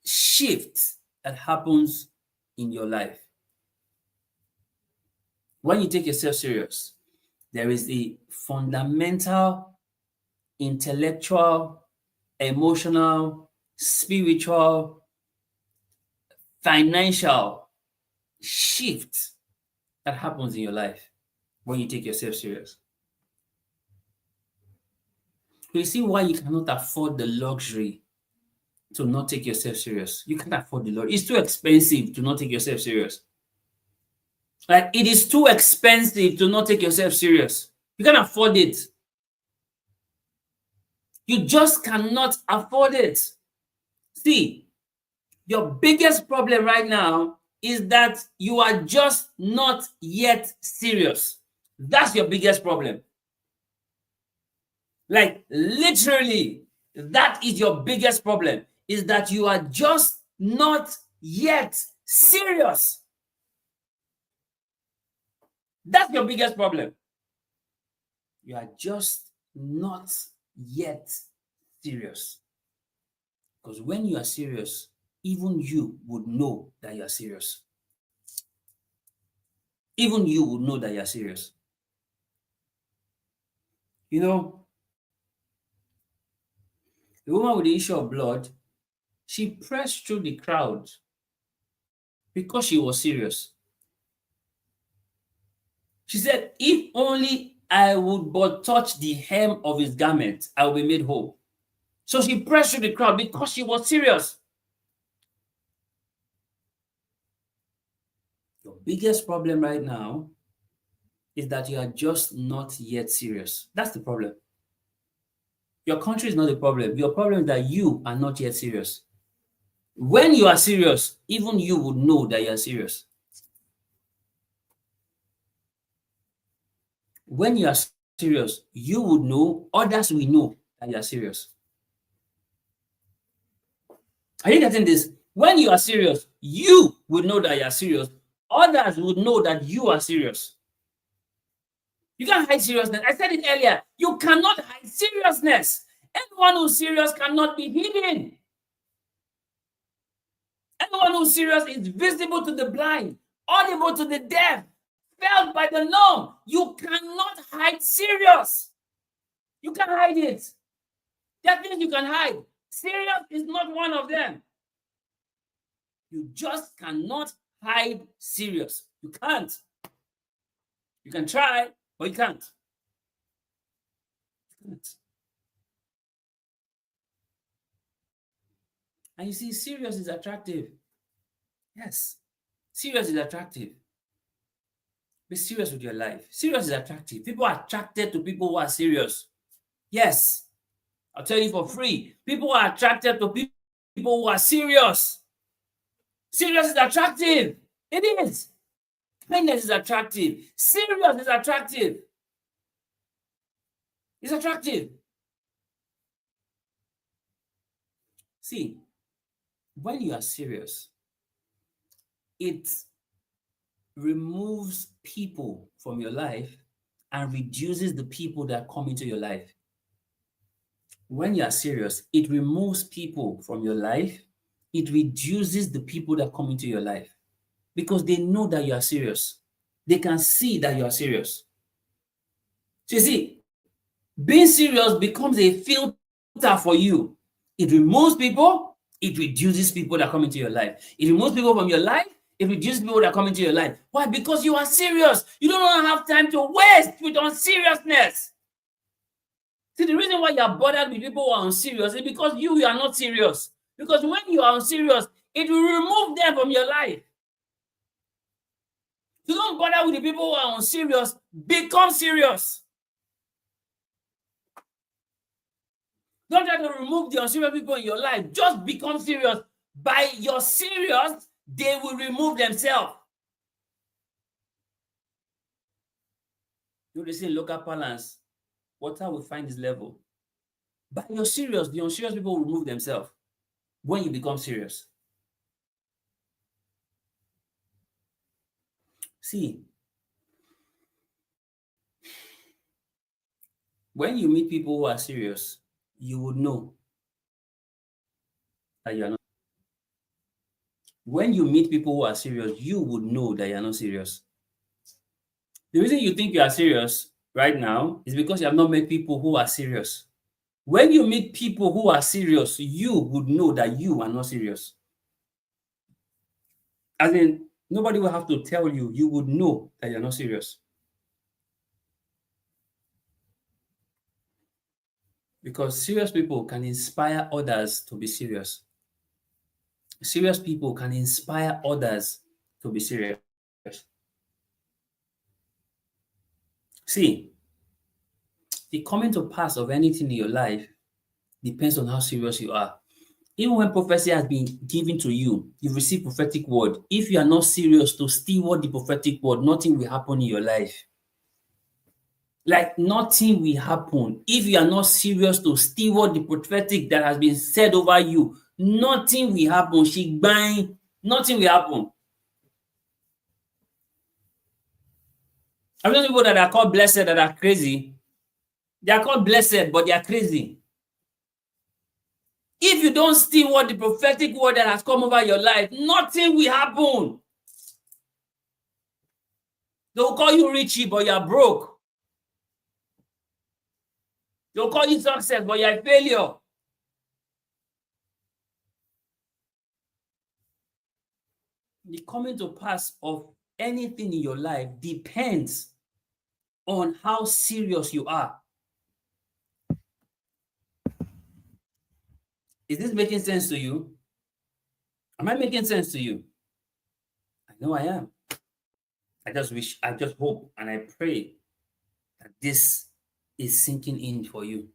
shift that happens in your life. When you take yourself serious, there is a fundamental, intellectual, emotional, spiritual, financial shift that happens in your life when you take yourself serious. You see why you cannot afford the luxury to not take yourself serious. You can't afford the luxury. It's too expensive to not take yourself serious. Like, it is too expensive to not take yourself serious. You can't afford it. You just cannot afford it. See, your biggest problem right now is that you are just not yet serious. That's your biggest problem. Like, literally, that is your biggest problem, is that you are just not yet serious. That's your biggest problem. You are just not yet serious. Because when you are serious, even you would know that you are serious. Even you would know that you are serious. You know, the woman with the issue of blood, she pressed through the crowd because she was serious. She said, if only I would but touch the hem of his garment, I will be made whole. So she pressed through the crowd because she was serious. Your biggest problem right now is that you are just not yet serious. That's the problem. Your country is not the problem. Your problem is that you are not yet serious. When you are serious, even you would know that you are serious. When you are serious, you would know, others will know that you are serious. Are you getting this? When you are serious, you will know that you are serious. Others would know that you are serious. You can't hide seriousness. I said it earlier. You cannot hide seriousness. Anyone who's serious cannot be hidden. Anyone who's serious is visible to the blind, audible to the deaf, felt by the numb. You cannot hide serious. You can't hide it. There are things you can hide. Serious is not one of them. You just cannot hide serious. You can't. You can try, but you can't. You can't. And you see, serious is attractive. Yes, serious is attractive. Be serious with your life. Serious is attractive. People are attracted to people who are serious. Yes, I'll tell you for free. People are attracted to people who are serious. Serious is attractive. It is. Kindness is attractive. Serious is attractive. It's attractive. See, when you are serious, it removes people from your life and reduces the people that come into your life. When you are serious, it removes people from your life. It reduces the people that come into your life because they know that you are serious. They can see that you are serious. So you see, being serious becomes a filter for you. It removes people. It reduces people that come into your life. It removes people from your life. It reduces people that come into your life. Why? Because you are serious. You don't have time to waste with unseriousness. See, the reason why you are bothered with people who are unserious is because you are not serious. Because when you are unserious, it will remove them from your life. So don't bother with the people who are unserious. Become serious. Don't try to remove the unserious people in your life. Just become serious. By your serious, they will remove themselves. You listen, local balance. Water will find its level. By your serious, the unserious people will remove themselves when you become serious. See, when you meet people who are serious, you would know that you are not. When you meet people who are serious, you would know that you are not serious. The reason you think you are serious right now is because you have not met people who are serious. When you meet people who are serious, you would know that you are not serious. As in, nobody will have to tell you, you would know that you're not serious. Because serious people can inspire others to be serious. Serious people can inspire others to be serious. See, the coming to pass of anything in your life depends on how serious you are. Even when prophecy has been given to you, you've received prophetic word. If you are not serious to steward the prophetic word, nothing will happen in your life. Like nothing will happen. If you are not serious to steward the prophetic that has been said over you, nothing will happen. Nothing will happen. I know people that are called blessed that are crazy. They are called blessed, but they are crazy. If you don't steward the prophetic word that has come over your life, nothing will happen. They will call you richie, but you are broke. They will call you success, but you are a failure. The coming to pass of anything in your life depends on how serious you are. Is this making sense to you? Am I making sense to you? I know I am. I just hope and I pray that this is sinking in for you.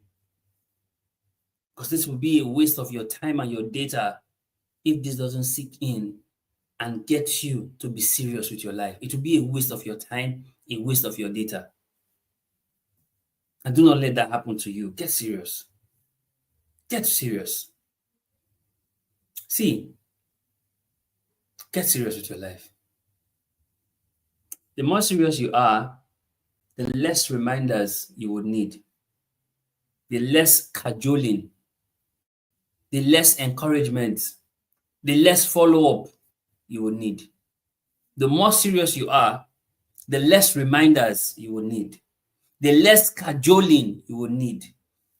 Because this will be a waste of your time and your data if this doesn't sink in and get you to be serious with your life. It will be a waste of your time, a waste of your data. And do not let that happen to you. Get serious. Get serious. See, get serious with your life. The more serious you are, the less reminders you would need, the less cajoling, the less encouragement, the less follow up you will need. The more serious you are, the less reminders you will need, the less cajoling you will need,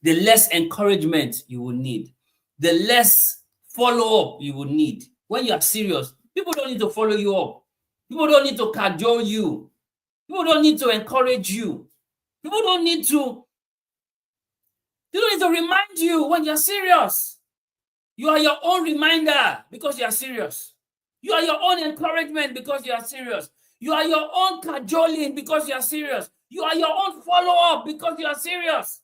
the less encouragement you will need, the less follow up you will need. When you are serious, people don't need to follow you up, people don't need to cajole you, people don't need to encourage you, people don't need to remind you when you're serious. You are your own reminder because you are serious. You are your own encouragement because you are serious. You are your own cajoling because you are serious. You are your own follow-up because you are serious.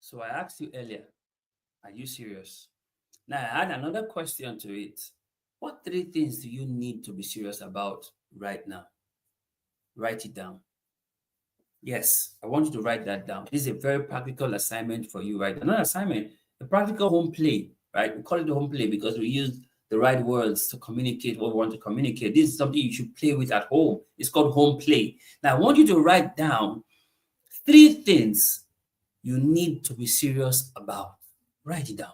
So I asked you earlier, are you serious? Now I add another question to it. What 3 things do you need to be serious about right now? Write it down. Yes, I want you to write that down. This is a very practical assignment for you, right? Not assignment, a practical home play, right? We call it the home play because we use the right words to communicate what we want to communicate. This is something you should play with at home. It's called home play. Now, I want you to write down 3 things you need to be serious about. Write it down.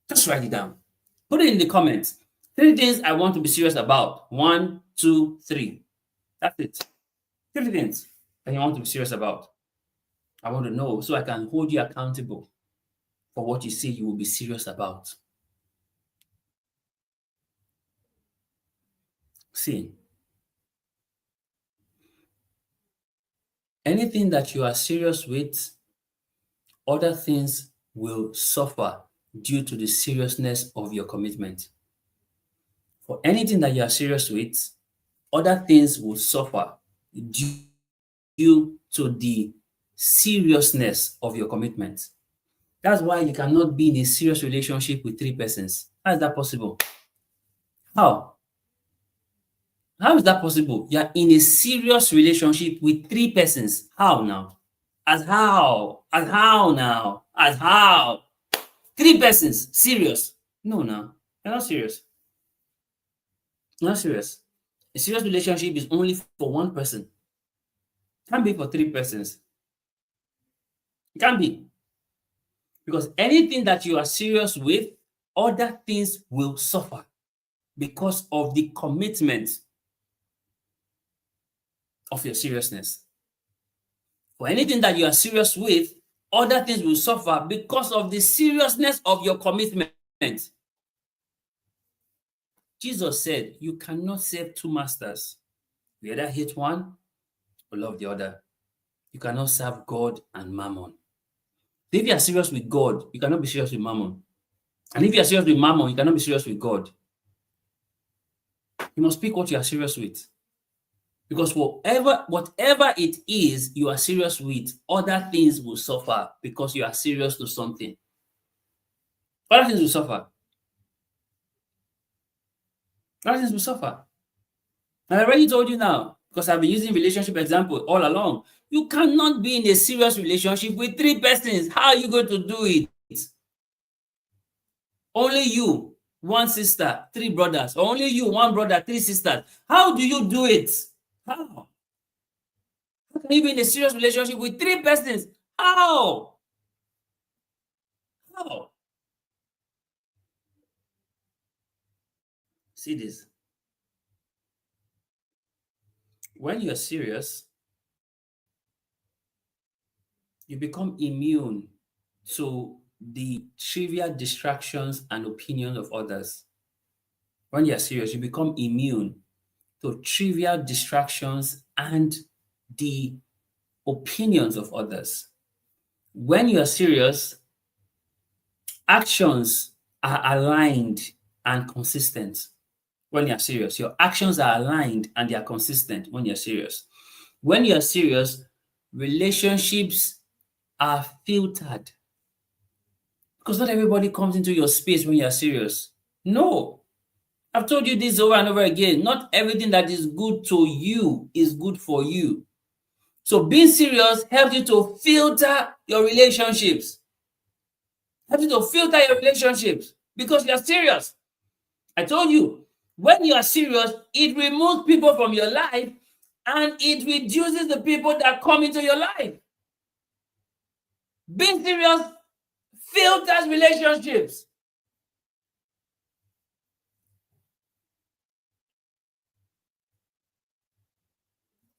Just write it down. Put it in the comments. 3 things I want to be serious about. 1, 2, 3. That's it. 3 things that you want to be serious about. I want to know so I can hold you accountable for what you say you will be serious about. See, anything that you are serious with, other things will suffer due to the seriousness of your commitment. For anything that you are serious with, other things will suffer due to the seriousness of your commitment. That's why you cannot be in a serious relationship with 3 persons. How is that possible? How? How is that possible? You are in a serious relationship with 3 persons. How now? As how? As how now? As how? 3 persons. Serious? No, no. You're not serious. You're not serious. A serious relationship is only for 1 person. It can't be for 3 persons. It can't be. Because anything that you are serious with, other things will suffer because of the commitment of your seriousness. For anything that you are serious with, other things will suffer because of the seriousness of your commitment. Jesus said, you cannot serve 2 masters. You either hate one or love the other. You cannot serve God and mammon. If you are serious with God, you cannot be serious with mammon. And if you are serious with mammon, you cannot be serious with God. You must pick what you are serious with. Because whatever it is you are serious with, other things will suffer because you are serious to something. Other things will suffer. Other things will suffer. And I already told you now, because I've been using relationship example all along. You cannot be in a serious relationship with 3 persons. How are you going to do it? Only you, 1 sister, 3 brothers. Or only you, 1 brother, 3 sisters. How do you do it? How? How can you be in a serious relationship with 3 persons? How? How? See this. When you're serious, you become immune to the trivial distractions and opinions of others. When you're serious, you become immune to trivial distractions and the opinions of others. When you're serious, actions are aligned and consistent when you're serious. Your actions are aligned and they are consistent when you're serious. When you're serious, relationships are filtered because not everybody comes into your space when you're serious. No, I've told you this over and over again. Not everything that is good to you is good for you. So being serious helps you to filter your relationships. Helps you to filter your relationships because you're serious. I told you, when you are serious, it removes people from your life and it reduces the people that come into your life. Being serious filters relationships.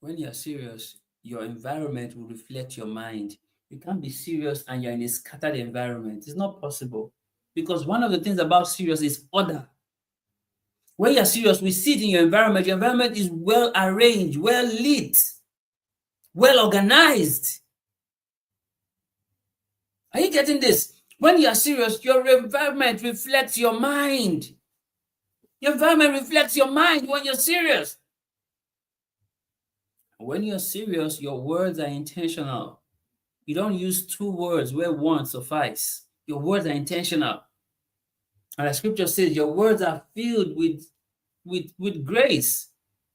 When you're serious, your environment will reflect your mind. You can't be serious and you're in a scattered environment. It's not possible. Because one of the things about serious is order. When you're serious, we see it in your environment. Your environment is well arranged, well lit, well organized. Are you getting this? When you are serious, your environment reflects your mind. Your environment reflects your mind when you're serious. When you're serious, your words are intentional. You don't use two words where one suffice. Your words are intentional. And the scripture says your words are filled with grace.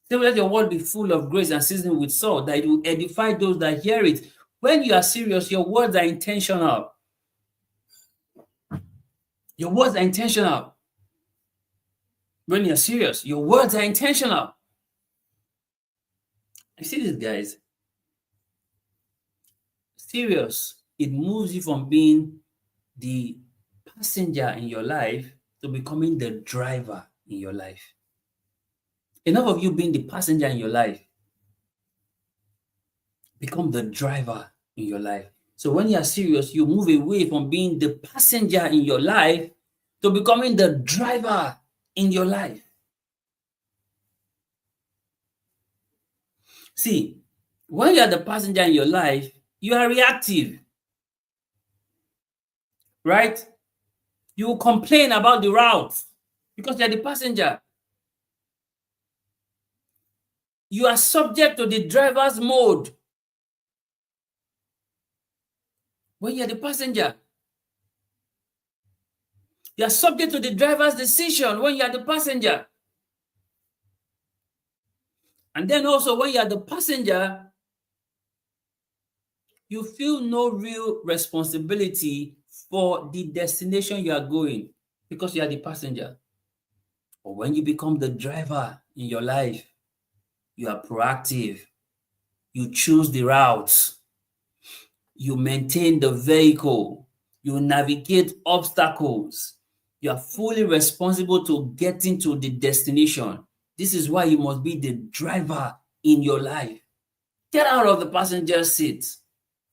So let your word be full of grace and seasoned with salt, that it will edify those that hear it. When you are serious, your words are intentional. Your words are intentional. When you're serious, your words are intentional. You see this, guys? Serious, it moves you from being the passenger in your life to becoming the driver in your life. Enough of you being the passenger in your life. Become the driver in your life. So when you are serious, you move away from being the passenger in your life to becoming the driver in your life. See, when you are the passenger in your life, you are reactive, right? You will complain about the route because you're the passenger. You are subject to the driver's mode when you're the passenger. You are subject to the driver's decision when you are the passenger. And then also when you are the passenger, you feel no real responsibility for the destination you are going because you are the passenger. But when you become the driver in your life, you are proactive. You choose the routes. You maintain the vehicle. You navigate obstacles. You are fully responsible to getting to the destination. This is why you must be the driver in your life. Get out of the passenger seat.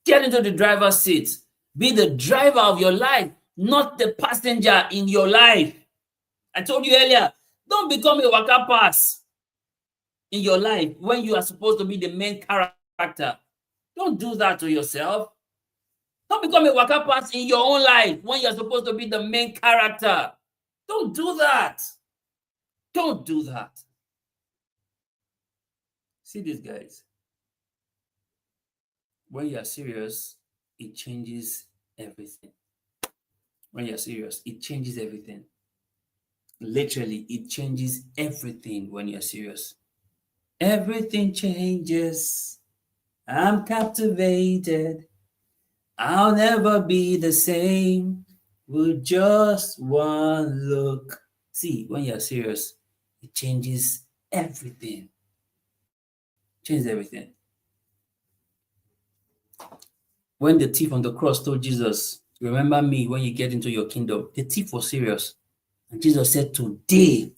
Get into the driver's seat. Be the driver of your life, not the passenger in your life. I told you earlier, don't become a waka pass in your life when you are supposed to be the main character. Don't do that to yourself. Don't become a waka pass in your own life when you're supposed to be the main character. Don't do that. Don't do that. See this, guys. When you're serious, it changes everything. When you're serious, it changes everything. Literally, it changes everything when you're serious. Everything changes. I'm captivated. I'll never be the same with just one look. See, when you're serious, it changes everything. Changes everything. When the thief on the cross told Jesus, remember me when you get into your kingdom, the thief was serious. And Jesus said, today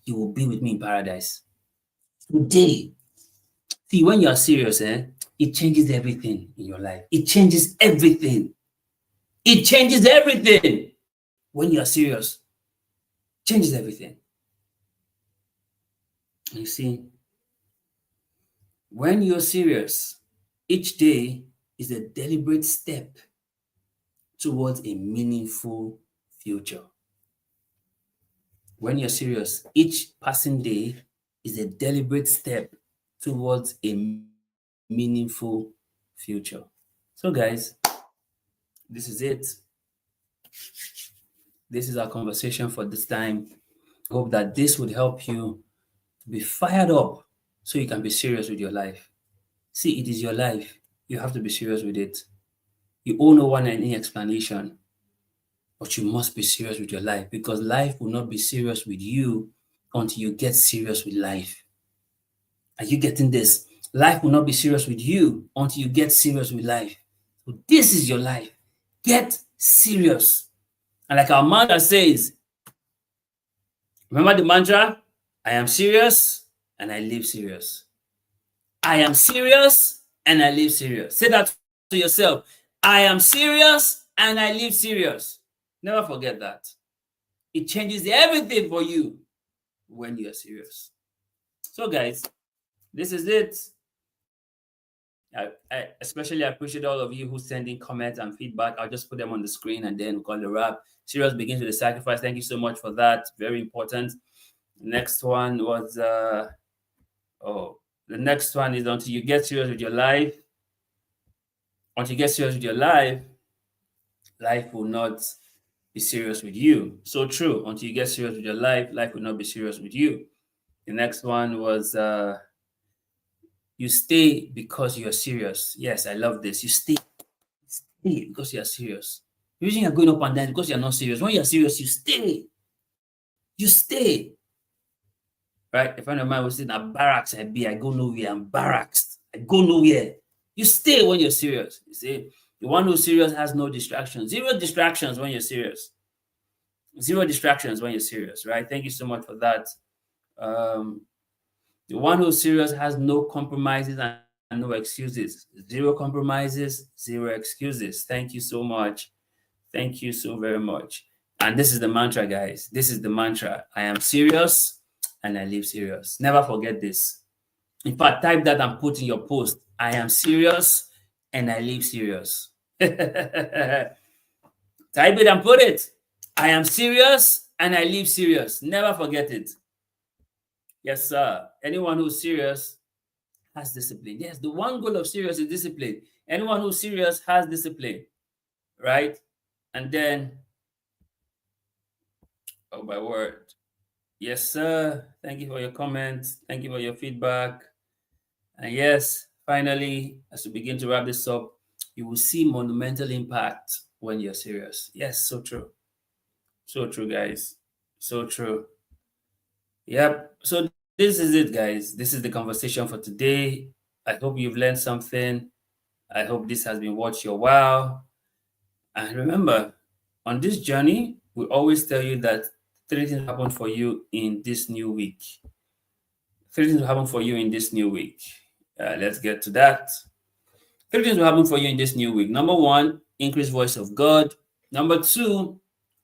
you will be with me in paradise. Today. See, when you are serious, it changes everything in your life. It changes everything. It changes everything. When you are serious, changes everything. You see, when you're serious, each day is a deliberate step towards a meaningful future. When you're serious, each passing day is a deliberate step towards a meaningful future. So, guys, this is it. This is our conversation for this time. I hope that this would help you to be fired up so you can be serious with your life. See, it is your life. You have to be serious with it. You owe no one any explanation, but you must be serious with your life because life will not be serious with you until you get serious with life. Are you getting this? Life will not be serious with you until you get serious with life. So this is your life. Get serious. And like our mantra says, remember the mantra? I am serious and I live serious. I am serious and I live serious. Say that to yourself. I am serious and I live serious. Never forget that. It changes everything for you when you're serious. So, guys, this is it. I especially appreciate all of you who send in comments and feedback. I'll just put them on the screen and then call the wrap. Serious begins with a sacrifice. Thank you so much for that. Very important. Next one was the next one is until you get serious with your life. Until you get serious with your life, life will not be serious with you. So true. Until you get serious with your life, life will not be serious with you. The next one was you stay because you're serious. Yes, I love this. You stay because you're serious. The reason you're going up and down because you're not serious. When you're serious, you stay. You stay. Right? A friend of mine was saying, at barracks, I go nowhere. I'm barracks. I go nowhere. You stay when you're serious. You see, the one who's serious has no distractions. Zero distractions when you're serious. Zero distractions when you're serious, right? Thank you so much for that. The one who's serious has no compromises and no excuses. Zero compromises, zero excuses. Thank you so much. Thank you so very much. And this is the mantra, guys. This is the mantra. I am serious and I live serious. Never forget this. In fact, type that and put in your post. I am serious and I live serious. Type it and put it. I am serious and I live serious. Never forget it. Yes, sir. Anyone who's serious has discipline. Yes, the one goal of serious is discipline. Anyone who's serious has discipline, right? And then, oh my word. Yes, sir. Thank you for your comments. Thank you for your feedback. And yes, finally, as we begin to wrap this up, you will see monumental impact when you're serious. Yes, so true. So true, guys. So true. Yep. So this is it, guys. This is the conversation for today. I hope you've learned something. I hope this has been worth your while. And remember, on this journey, we always tell you that 3 things happen for you in this new week. 3 things will happen for you in this new week. Let's get to that. 3 things will happen for you in this new week. Number 1, increased voice of God. Number 2,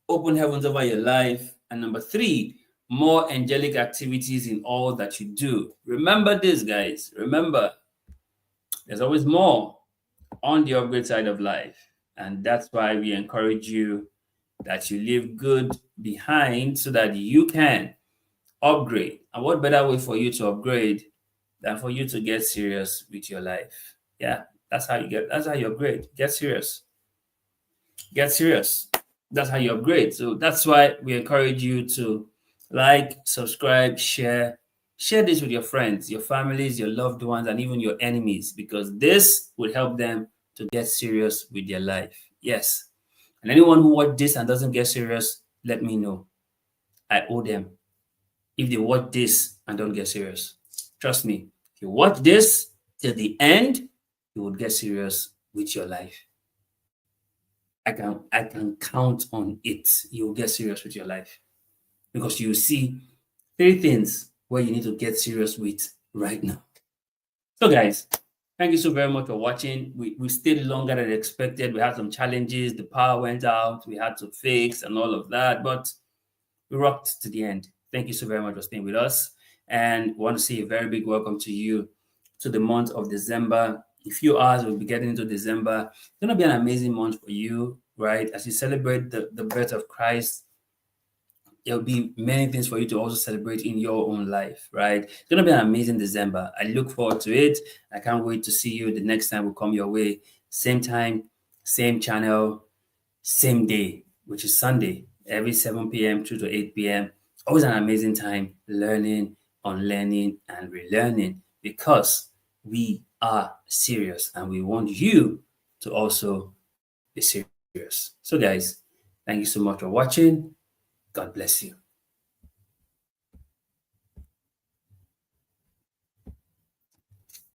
open heavens over your life. And number 3, more angelic activities in all that you do. Remember this, guys. Remember, there's always more on the upgrade side of life. And that's why we encourage you that you leave good behind so that you can upgrade. And what better way for you to upgrade than for you to get serious with your life? Yeah, that's how you upgrade. Get serious. Get serious. That's how you upgrade. So that's why we encourage you to like, subscribe, share this with your friends, your families, your loved ones, and even your enemies, because this will help them to get serious with their life. Yes. And anyone who watched this and doesn't get serious, let me know. I owe them. If they watch this and don't get serious, trust me, if you watch this till the end, you would get serious with your life. I can count on it. You will get serious with your life because you see 3 things where you need to get serious with right now. So, guys, thank you so very much for watching. We stayed longer than expected. We had some challenges. The power went out. We had to fix and all of that, but we rocked to the end. Thank you so very much for staying with us. And we want to say a very big welcome to you to the month of December. In a few hours, we'll be getting into December. It's going to be an amazing month for you. right? As you celebrate the birth of Christ, there'll be many things for you to also celebrate in your own life, right? It's gonna be an amazing December. I look forward to it. I can't wait to see you the next time we come your way. Same time, same channel, same day, which is Sunday, every 7 p.m. through to 8 p.m. Always an amazing time learning, unlearning, and relearning because we are serious and we want you to also be serious. So, guys, thank you so much for watching. God bless you.